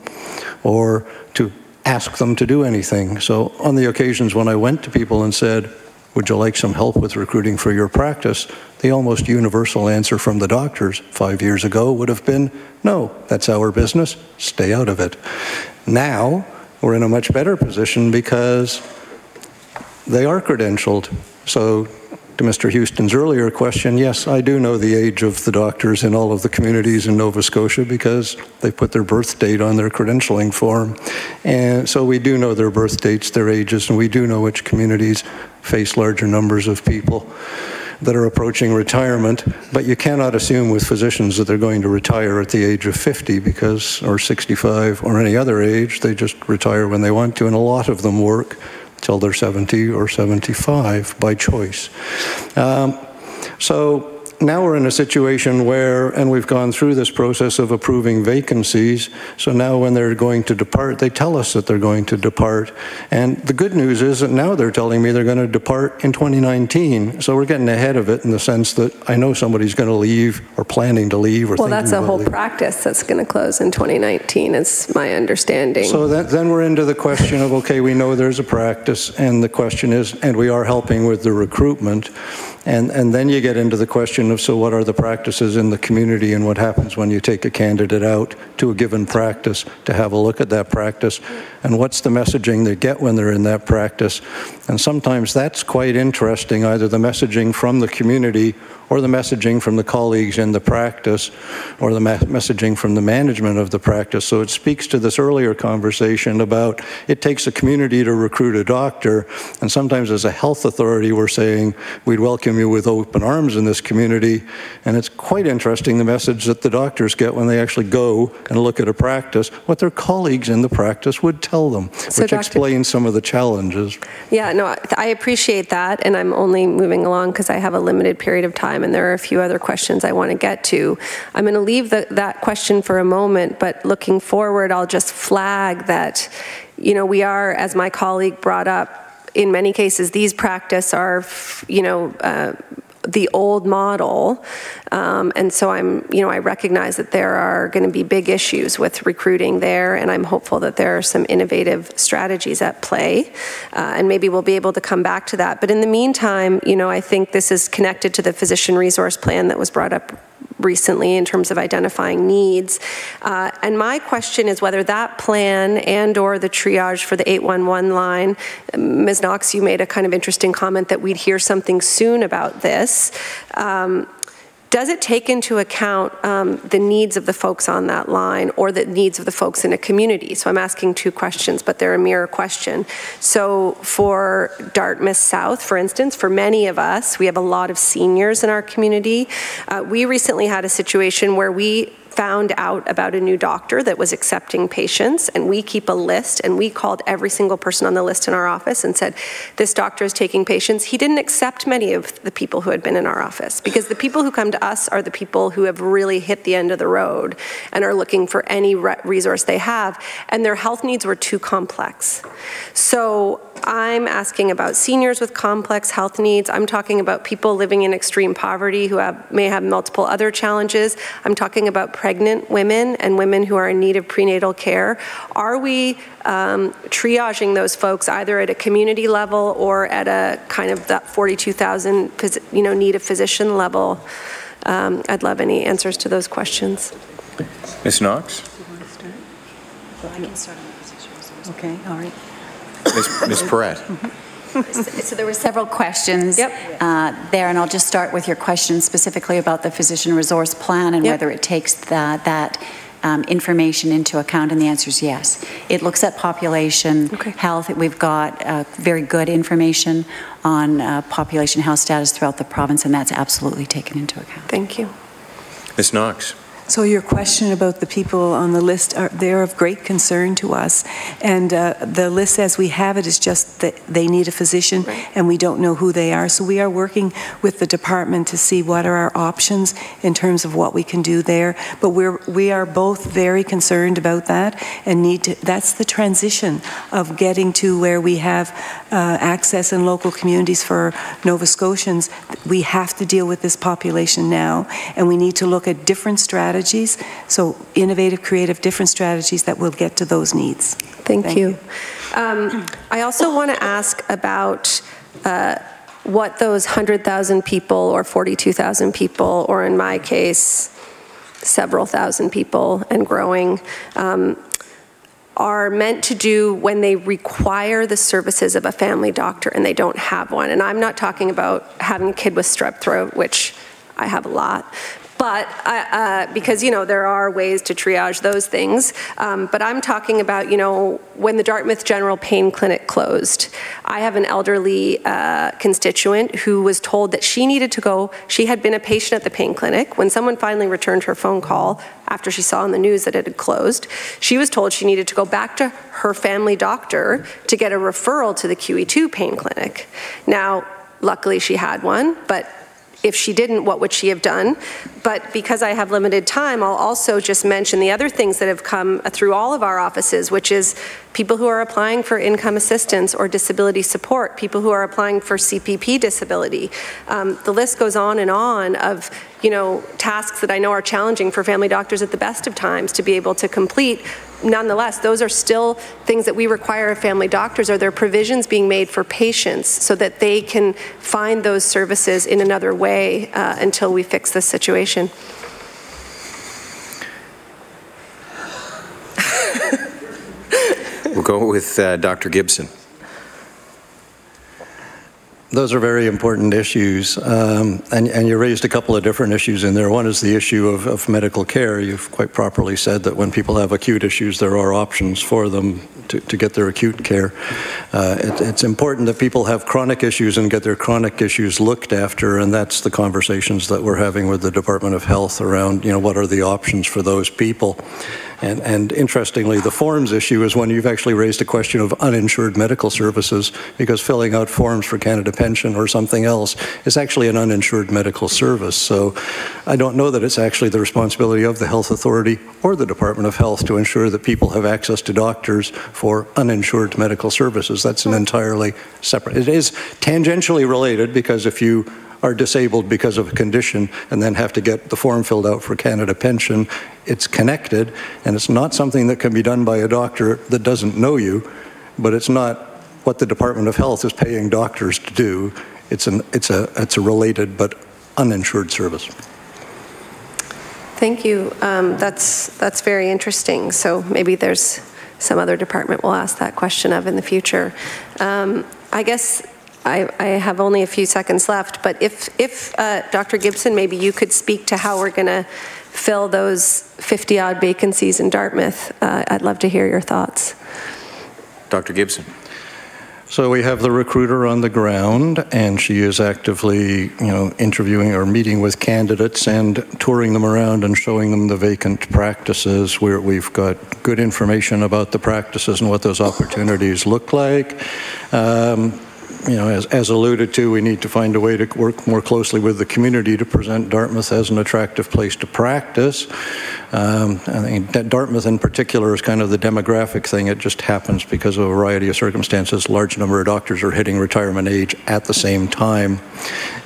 or to ask them to do anything. So on the occasions when I went to people and said, would you like some help with recruiting for your practice? The almost universal answer from the doctors 5 years ago would have been, no, that's our business, stay out of it. Now, we're in a much better position because they are credentialed. So to Mr. Houston's earlier question, yes, I do know the age of the doctors in all of the communities in Nova Scotia because they put their birth date on their credentialing form. And so we do know their birth dates, their ages, and we do know which communities face larger numbers of people that are approaching retirement. But you cannot assume with physicians that they're going to retire at the age of 50 because, or 65 or any other age. They just retire when they want to, and a lot of them work till they're 70 or 75 by choice. So now we're in a situation where, and we've gone through this process of approving vacancies, so now when they're going to depart, they tell us that they're going to depart. And the good news is that now they're telling me they're going to depart in 2019. So we're getting ahead of it in the sense that I know somebody's going to leave or planning to leave or well, that's a whole practice that's going to close in 2019 is my understanding. So then we're into the question of, okay, we know there's a practice, and the question is, and we are helping with the recruitment. And then you get into the question of, so what are the practices in the community and what happens when you take a candidate out to a given practice to have a look at that practice, and what's the messaging they get when they're in that practice. And sometimes that's quite interesting, either the messaging from the community or the messaging from the colleagues in the practice or the messaging from the management of the practice. So it speaks to this earlier conversation about it takes a community to recruit a doctor, and sometimes as a health authority we're saying we'd welcome you with open arms in this community, and it's quite interesting the message that the doctors get when they actually go and look at a practice, what their colleagues in the practice would tell them, which explains some of the challenges. Yeah, no, I appreciate that, and I'm only moving along because I have a limited period of time and there are a few other questions I want to get to. I'm going to leave that question for a moment, but looking forward, I'll just flag that, you know, we are, as my colleague brought up, in many cases, these practice are, you know, the old model, and so I recognize that there are going to be big issues with recruiting there, and I'm hopeful that there are some innovative strategies at play, and maybe we'll be able to come back to that. But in the meantime, you know, I think this is connected to the physician resource plan that was brought up recently in terms of identifying needs. And my question is whether that plan and or the triage for the 811 line, Ms. Knox, you made a kind of interesting comment that we'd hear something soon about this. Does it take into account the needs of the folks on that line or the needs of the folks in a community? So I'm asking two questions, but they're a mirror question. So for Dartmouth South, for instance, for many of us, we have a lot of seniors in our community. We recently had a situation where we found out about a new doctor that was accepting patients, and we keep a list, and we called every single person on the list in our office and said, this doctor is taking patients. He didn't accept many of the people who had been in our office, because the people who come to us are the people who have really hit the end of the road and are looking for any resource they have, and their health needs were too complex. So I'm asking about seniors with complex health needs. I'm talking about people living in extreme poverty who may have multiple other challenges. I'm talking about pregnant women and women who are in need of prenatal care. Are we triaging those folks either at a community level or at a kind of that 42,000 need a physician level? I'd love any answers to those questions. Ms. Knox? Well, I can start on the physician. Okay, all right. Ms. Perret. So there were several questions there, and I'll just start with your question specifically about the physician resource plan and whether it takes that information into account, and the answer is yes. It looks at population health. We've got very good information on population health status throughout the province, and that's absolutely taken into account. Thank you. Ms. Knox. So your question about the people on the list, they're of great concern to us. And the list as we have it is just that they need a physician and we don't know who they are. So we are working with the department to see what are our options in terms of what we can do there. But we are both very concerned about that and that's the transition of getting to where we have access in local communities for Nova Scotians. We have to deal with this population now, and we need to look at different strategies. So innovative, creative, different strategies that will get to those needs. Thank you. I also want to ask about what those 100,000 people or 42,000 people, or in my case, several thousand people and growing, are meant to do when they require the services of a family doctor and they don't have one. And I'm not talking about having a kid with strep throat, which I have a lot. But because, there are ways to triage those things. But I'm talking about, when the Dartmouth General Pain Clinic closed, I have an elderly constituent who was told that she needed to go. She had been a patient at the pain clinic. When someone finally returned her phone call after she saw on the news that it had closed, she was told she needed to go back to her family doctor to get a referral to the QE2 pain clinic. Now, luckily she had one, but if she didn't, what would she have done? But because I have limited time, I'll also just mention the other things that have come through all of our offices, which is people who are applying for income assistance or disability support, people who are applying for CPP disability. The list goes on of, tasks that I know are challenging for family doctors at the best of times to be able to complete. Nonetheless, those are still things that we require of family doctors. Are there provisions being made for patients so that they can find those services in another way until we fix this situation? We'll go with Dr. Gibson. Those are very important issues, and you raised a couple of different issues in there. One is the issue of medical care. You've quite properly said that when people have acute issues, there are options for them to get their acute care. It's important that people have chronic issues and get their chronic issues looked after, and that's the conversations that we're having with the Department of Health around, what are the options for those people. And interestingly, the forms issue is when you've actually raised a question of uninsured medical services, because filling out forms for Canada Pension or something else is actually an uninsured medical service. So I don't know that it's actually the responsibility of the Health Authority or the Department of Health to ensure that people have access to doctors for uninsured medical services. That's an entirely separate. It is tangentially related, because if you are disabled because of a condition and then have to get the form filled out for Canada Pension, it's connected, and it's not something that can be done by a doctor that doesn't know you, but it's not what the Department of Health is paying doctors to do. It's a related but uninsured service. Thank you. That's very interesting. So maybe there's some other department we'll ask that question of in the future. I guess I have only a few seconds left, but if Dr. Gibson, maybe you could speak to how we're going to fill those 50-odd vacancies in Dartmouth. I'd love to hear your thoughts. Dr. Gibson. So we have the recruiter on the ground, and she is actively, interviewing or meeting with candidates and touring them around and showing them the vacant practices where we've got good information about the practices and what those opportunities look like. As alluded to, we need to find a way to work more closely with the community to present Dartmouth as an attractive place to practice. I think that Dartmouth in particular is kind of the demographic thing. It just happens because of a variety of circumstances. A large number of doctors are hitting retirement age at the same time.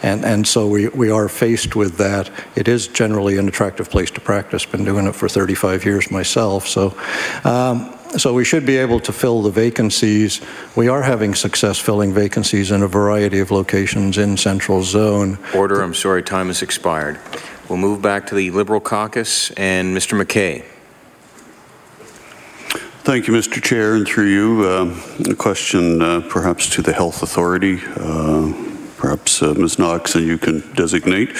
And so we are faced with that. It is generally an attractive place to practice. Been doing it for 35 years myself. So we should be able to fill the vacancies. We are having success filling vacancies in a variety of locations in Central Zone. Order, I'm sorry, time has expired. We'll move back to the Liberal Caucus and Mr. McKay. Thank you, Mr. Chair, and through you, a question perhaps to the Health Authority, perhaps Ms. Knox, and you can designate.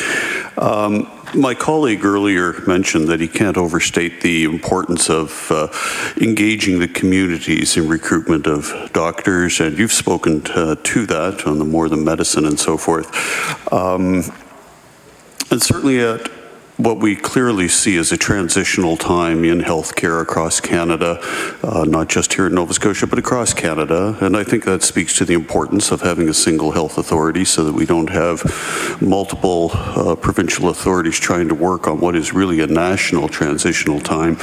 My colleague earlier mentioned that he can't overstate the importance of engaging the communities in recruitment of doctors, and you've spoken to that on the more than medicine and so forth. And certainly at what we clearly see as a transitional time in healthcare across Canada, not just here in Nova Scotia, but across Canada. And I think that speaks to the importance of having a single health authority so that we don't have multiple provincial authorities trying to work on what is really a national transitional time.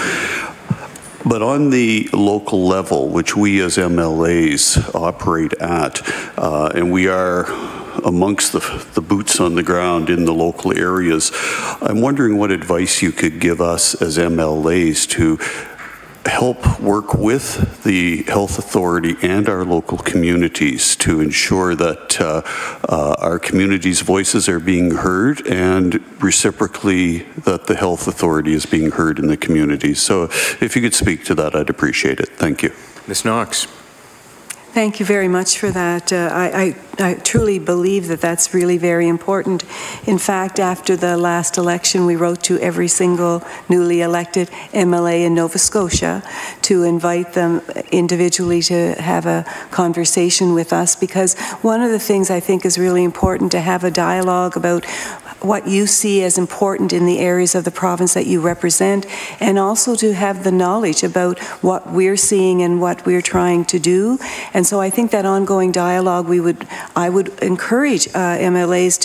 But on the local level, which we as MLAs operate at, and we are amongst the boots on the ground in the local areas, I'm wondering what advice you could give us as MLAs to help work with the health authority and our local communities to ensure that our communities' voices are being heard and reciprocally that the health authority is being heard in the communities. So if you could speak to that, I'd appreciate it. Thank you. Ms. Knox. Thank you very much for that. I truly believe that that's really very important. In fact, after the last election, we wrote to every single newly elected MLA in Nova Scotia to invite them individually to have a conversation with us, because one of the things I think is really important to have a dialogue about what you see as important in the areas of the province that you represent, and also to have the knowledge about what we're seeing and what we're trying to do. And so I think that ongoing dialogue, I would encourage MLAs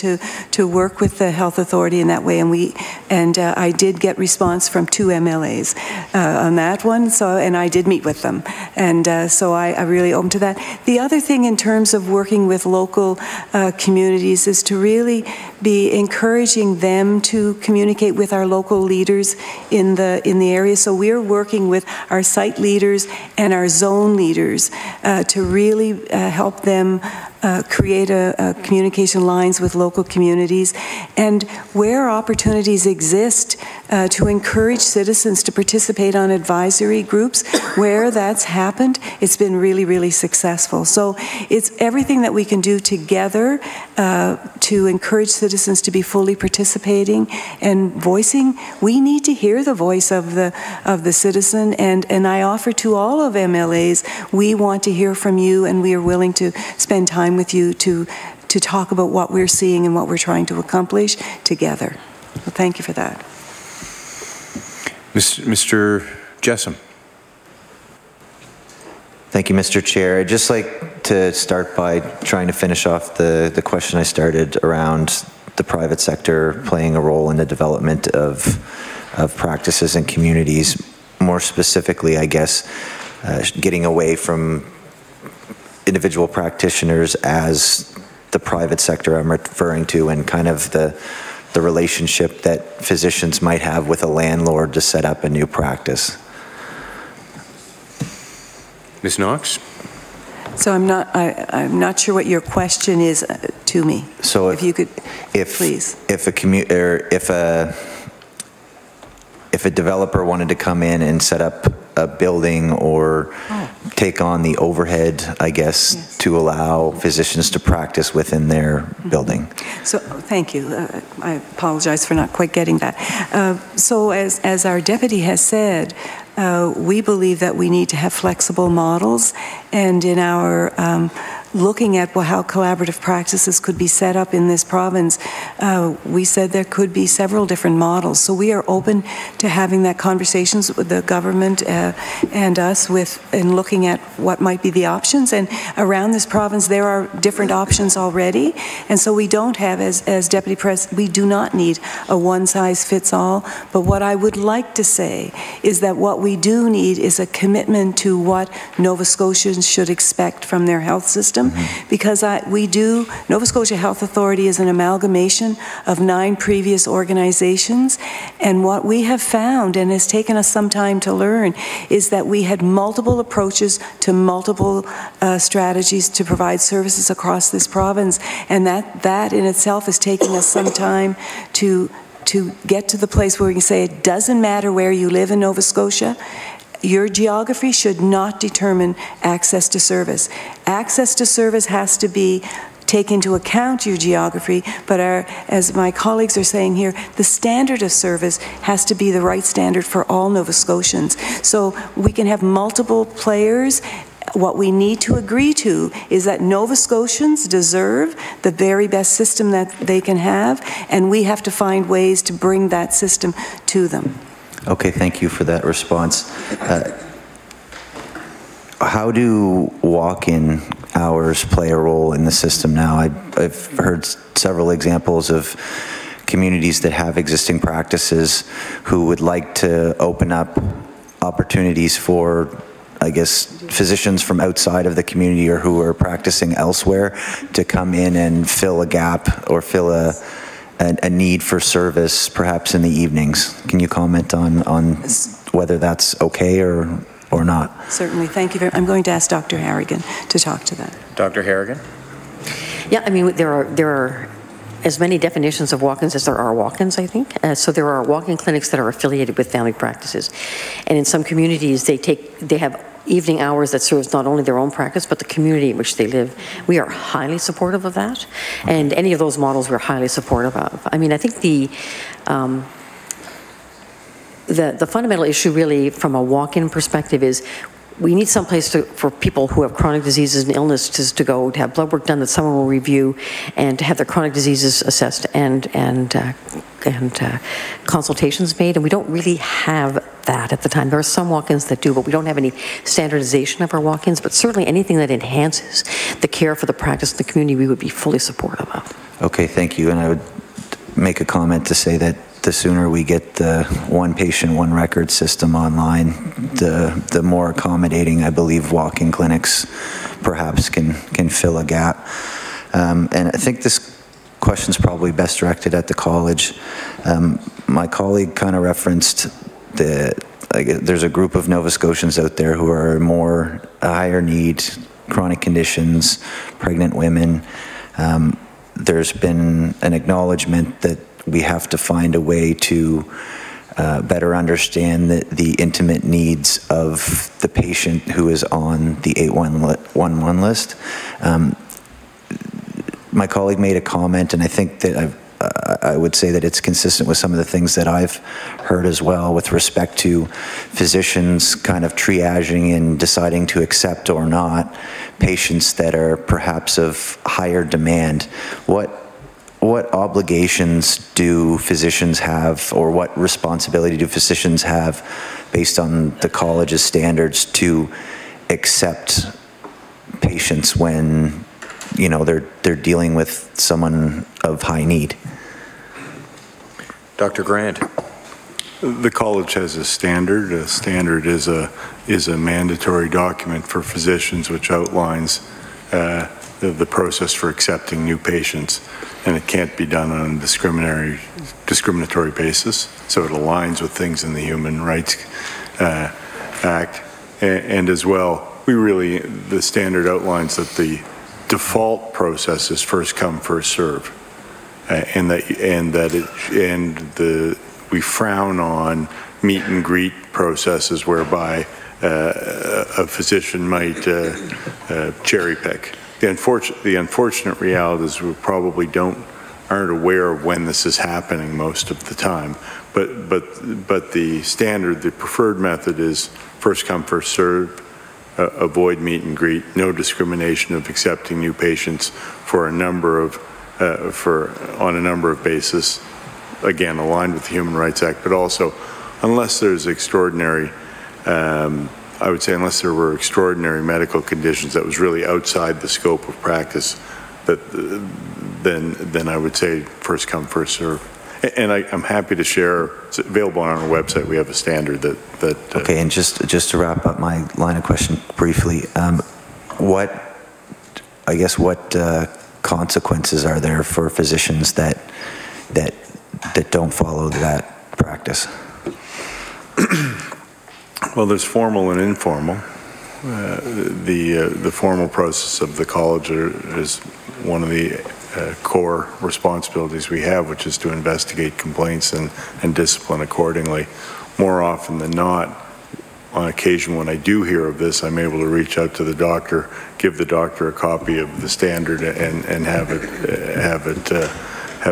to work with the health authority in that way. And I did get response from 2 MLAs on that one. And I did meet with them. And so I really open to that. The other thing in terms of working with local communities is to really be encouraging them to communicate with our local leaders in the area. So we're working with our site leaders and our zone leaders to really help them create a communication lines with local communities, and where opportunities exist to encourage citizens to participate on advisory groups, where that's happened, it's been really, really successful. So it's everything that we can do together to encourage citizens to be fully participating and voicing. We need to hear the voice of the citizen, and I offer to all of MLAs, we want to hear from you, and we are willing to spend time with you to talk about what we're seeing and what we're trying to accomplish together. Well, thank you for that. Mr. Jessam. Thank you, Mr. Chair. I'd just like to start by trying to finish off the question I started around the private sector playing a role in the development of practices and communities. More specifically, I guess, getting away from individual practitioners as the private sector I'm referring to, and kind of the relationship that physicians might have with a landlord to set up a new practice. Ms. Knox? So I'm not sure what your question is to me. So if you could, please. If if a developer wanted to come in and set up a building or take on the overhead, I guess, to allow physicians to practice within their building. So, thank you. I apologize for not quite getting that. So as our deputy has said, we believe that we need to have flexible models, and in our looking at how collaborative practices could be set up in this province, we said there could be several different models. So we are open to having that conversations with the government and us in looking at what might be the options. And around this province, there are different options already. And so we don't have, as Deputy President, we do not need a one-size-fits-all. But what I would like to say is that what we do need is a commitment to what Nova Scotians should expect from their health system. Because Nova Scotia Health Authority is an amalgamation of 9 previous organizations, and what we have found, and has taken us some time to learn, is that we had multiple approaches to multiple strategies to provide services across this province, and that in itself is taking us some time to get to the place where we can say it doesn't matter where you live in Nova Scotia. Your geography should not determine access to service. Access to service has to take into account your geography, but as my colleagues are saying here, the standard of service has to be the right standard for all Nova Scotians. So we can have multiple players. What we need to agree to is that Nova Scotians deserve the very best system that they can have, and we have to find ways to bring that system to them. Okay, thank you for that response. How do walk-in hours play a role in the system now? I've heard several examples of communities that have existing practices who would like to open up opportunities for, I guess, physicians from outside of the community or who are practicing elsewhere to come in and fill a gap or fill a need for service, perhaps in the evenings. Can you comment on whether that's okay or not? Certainly, thank you very much. I'm going to ask Dr. Harrigan to talk to that. Dr. Harrigan? Yeah, I mean, there are as many definitions of walk-ins as there are walk-ins, I think. So there are walk-in clinics that are affiliated with family practices. And in some communities, they have evening hours that serves not only their own practice, but the community in which they live. We are highly supportive of that. And any of those models we're highly supportive of. I mean, I think the fundamental issue really from a walk-in perspective is we need some place for people who have chronic diseases and illnesses to go to have blood work done that someone will review and to have their chronic diseases assessed and consultations made, and we don't really have that at the time. There are some walk-ins that do, but we don't have any standardization of our walk-ins, but certainly anything that enhances the care for the practice in the community we would be fully supportive of. Okay, thank you. And I would make a comment to say that the sooner we get the one patient, one record system online, the more accommodating I believe walk-in clinics perhaps can fill a gap. And I think this question's probably best directed at the college. My colleague kind of referenced there's a group of Nova Scotians out there who are more higher need, chronic conditions, pregnant women. There's been an acknowledgement that we have to find a way to better understand the intimate needs of the patient who is on the 811 list. My colleague made a comment, and I think that I would say that it's consistent with some of the things that I've heard as well with respect to physicians kind of triaging and deciding to accept or not patients that are perhaps of higher demand. What obligations do physicians have, or what responsibility do physicians have based on the college's standards to accept patients when, you know, they're dealing with someone of high need? Dr. Grant. The college has a standard. A standard is a mandatory document for physicians which outlines the process for accepting new patients, and it can't be done on a discriminatory basis. So it aligns with things in the Human Rights Act, and as well, the standard outlines that the default process is first come, first serve, we frown on meet and greet processes whereby a physician might cherry pick. The unfortunate reality is we probably aren't aware of when this is happening most of the time. But the standard, the preferred method is first come, first served. Avoid meet and greet. No discrimination of accepting new patients for a number of on a number of bases. Again, aligned with the Human Rights Act, but also, unless there's extraordinary. I would say unless there were extraordinary medical conditions that was really outside the scope of practice, then I would say first come, first serve. And I'm happy to share. It's available on our website. We have a standard that. Okay, and just to wrap up my line of question briefly, what consequences are there for physicians that don't follow that practice? Well, there's formal and informal. The formal process of the college is one of the core responsibilities we have, which is to investigate complaints and discipline accordingly. More often than not, on occasion when I do hear of this, I'm able to reach out to the doctor, give the doctor a copy of the standard, and have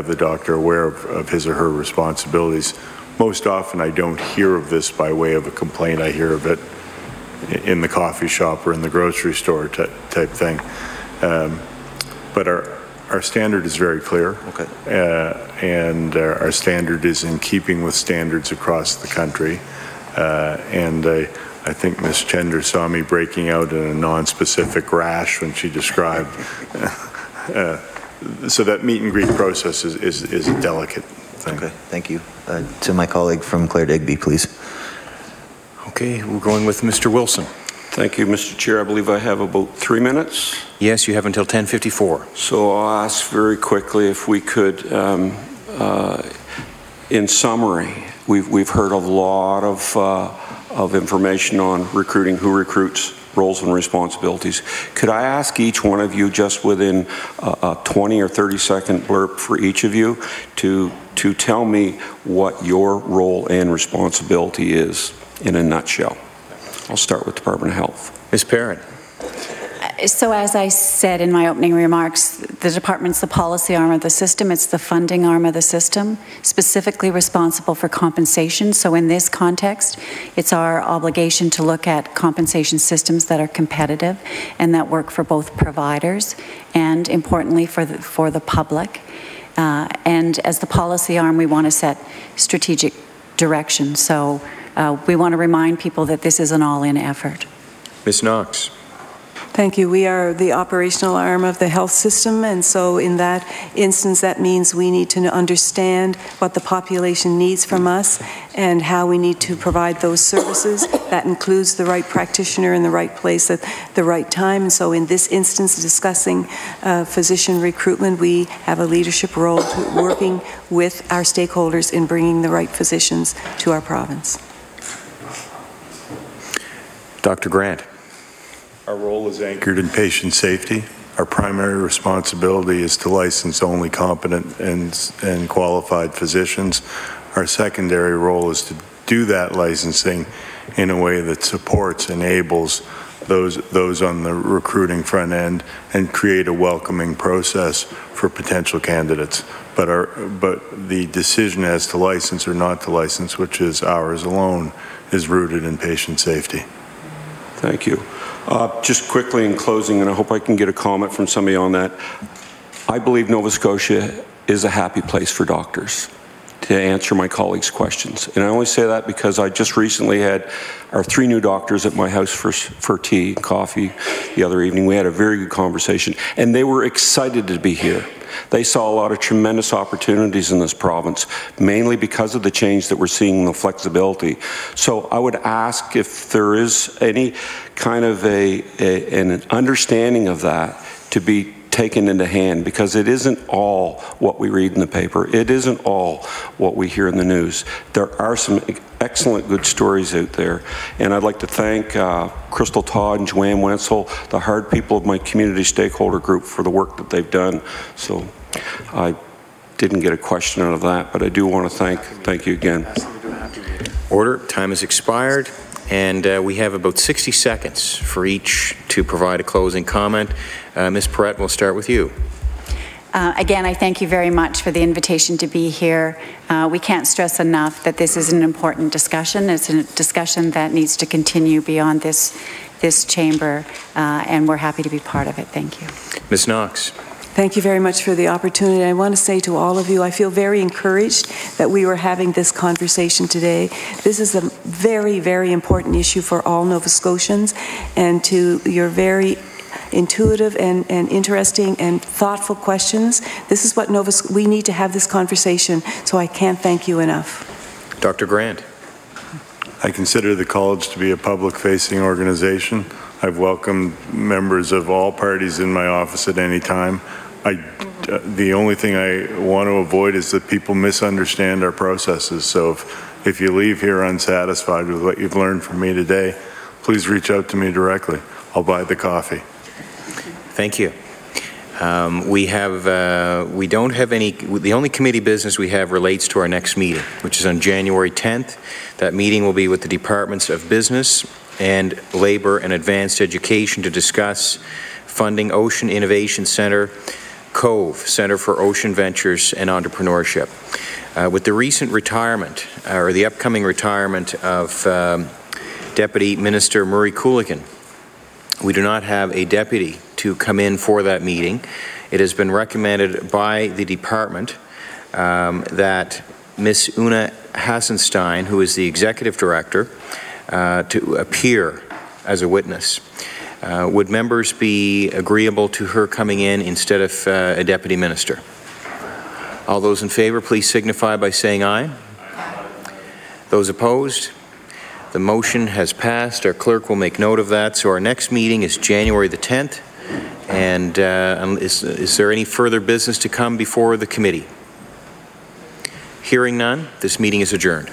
the doctor aware of his or her responsibilities. Most often I don't hear of this by way of a complaint. I hear of it in the coffee shop or in the grocery store type thing. But our standard is very clear. Okay. And our standard is in keeping with standards across the country. And I think Ms. Chender saw me breaking out in a non-specific rash when she described. So that meet and greet process is a delicate thing. Okay, thank you. To my colleague from Claire Digby, please. Okay, we're going with Mr. Wilson. Thank you, Mr. Chair. I believe I have about 3 minutes. Yes, you have until 10:54. So I'll ask very quickly if we could, in summary, we've heard a lot of information on recruiting, who recruits, roles and responsibilities. Could I ask each one of you, just within a 20 or 30-second blurb for each of you, to tell me what your role and responsibility is in a nutshell? I'll start with Department of Health. Ms. Perret. So as I said in my opening remarks, the department's the policy arm of the system. It's the funding arm of the system, specifically responsible for compensation. So in this context, it's our obligation to look at compensation systems that are competitive and that work for both providers and, importantly, for the public. And as the policy arm, we want to set strategic direction. So we want to remind people that this is an all-in effort. Ms. Knox. Thank you. We are the operational arm of the health system, and so in that instance, that means we need to understand what the population needs from us and how we need to provide those services. That includes the right practitioner in the right place at the right time. And so in this instance, discussing physician recruitment, we have a leadership role working with our stakeholders in bringing the right physicians to our province. Dr. Grant. Our role is anchored in patient safety. Our primary responsibility is to license only competent and qualified physicians. Our secondary role is to do that licensing in a way that supports, enables those on the recruiting front end and create a welcoming process for potential candidates. But the decision as to license or not to license, which is ours alone, is rooted in patient safety. Thank you. Just quickly in closing, and I hope I can get a comment from somebody on that. I believe Nova Scotia is a happy place for doctors, to answer my colleagues' questions. And I only say that because I just recently had our 3 new doctors at my house for tea and coffee the other evening. We had a very good conversation, and they were excited to be here. They saw a lot of tremendous opportunities in this province, mainly because of the change that we're seeing in the flexibility. So I would ask if there is any kind of an understanding of that to be taken into hand, because it isn't all what we read in the paper. It isn't all what we hear in the news. There are some excellent good stories out there, and I'd like to thank Crystal Todd and Joanne Wenzel, the hard people of my community stakeholder group, for the work that they've done. So I didn't get a question out of that, but I do want to thank you again. Order. Time has expired, and we have about 60 seconds for each to provide a closing comment. Ms. Perret, we'll start with you. Again, I thank you very much for the invitation to be here. We can't stress enough that this is an important discussion. It's a discussion that needs to continue beyond this chamber, and we're happy to be part of it. Thank you. Ms. Knox. Thank you very much for the opportunity. I want to say to all of you, I feel very encouraged that we were having this conversation today. This is a very, very important issue for all Nova Scotians, and to your very intuitive and interesting and thoughtful questions. This is what we need to have this conversation, so I can't thank you enough. Dr. Grant. I consider the college to be a public-facing organization. I've welcomed members of all parties in my office at any time. The only thing I want to avoid is that people misunderstand our processes. So if you leave here unsatisfied with what you've learned from me today, please reach out to me directly. I'll buy the coffee. Thank you. We don't have any, the only committee business we have relates to our next meeting, which is on January 10th. That meeting will be with the Departments of Business and Labour and Advanced Education to discuss funding Ocean Innovation Centre, COVE, Centre for Ocean Ventures and Entrepreneurship. With the recent retirement, or the upcoming retirement of Deputy Minister Murray Coolican, we do not have a deputy to come in for that meeting. It has been recommended by the department that Ms. Una Hassenstein, who is the Executive Director, to appear as a witness. Would members be agreeable to her coming in instead of a Deputy Minister? All those in favour, please signify by saying aye. Those opposed? The motion has passed. Our clerk will make note of that. So our next meeting is January the 10th. And is there any further business to come before the committee? Hearing none, this meeting is adjourned.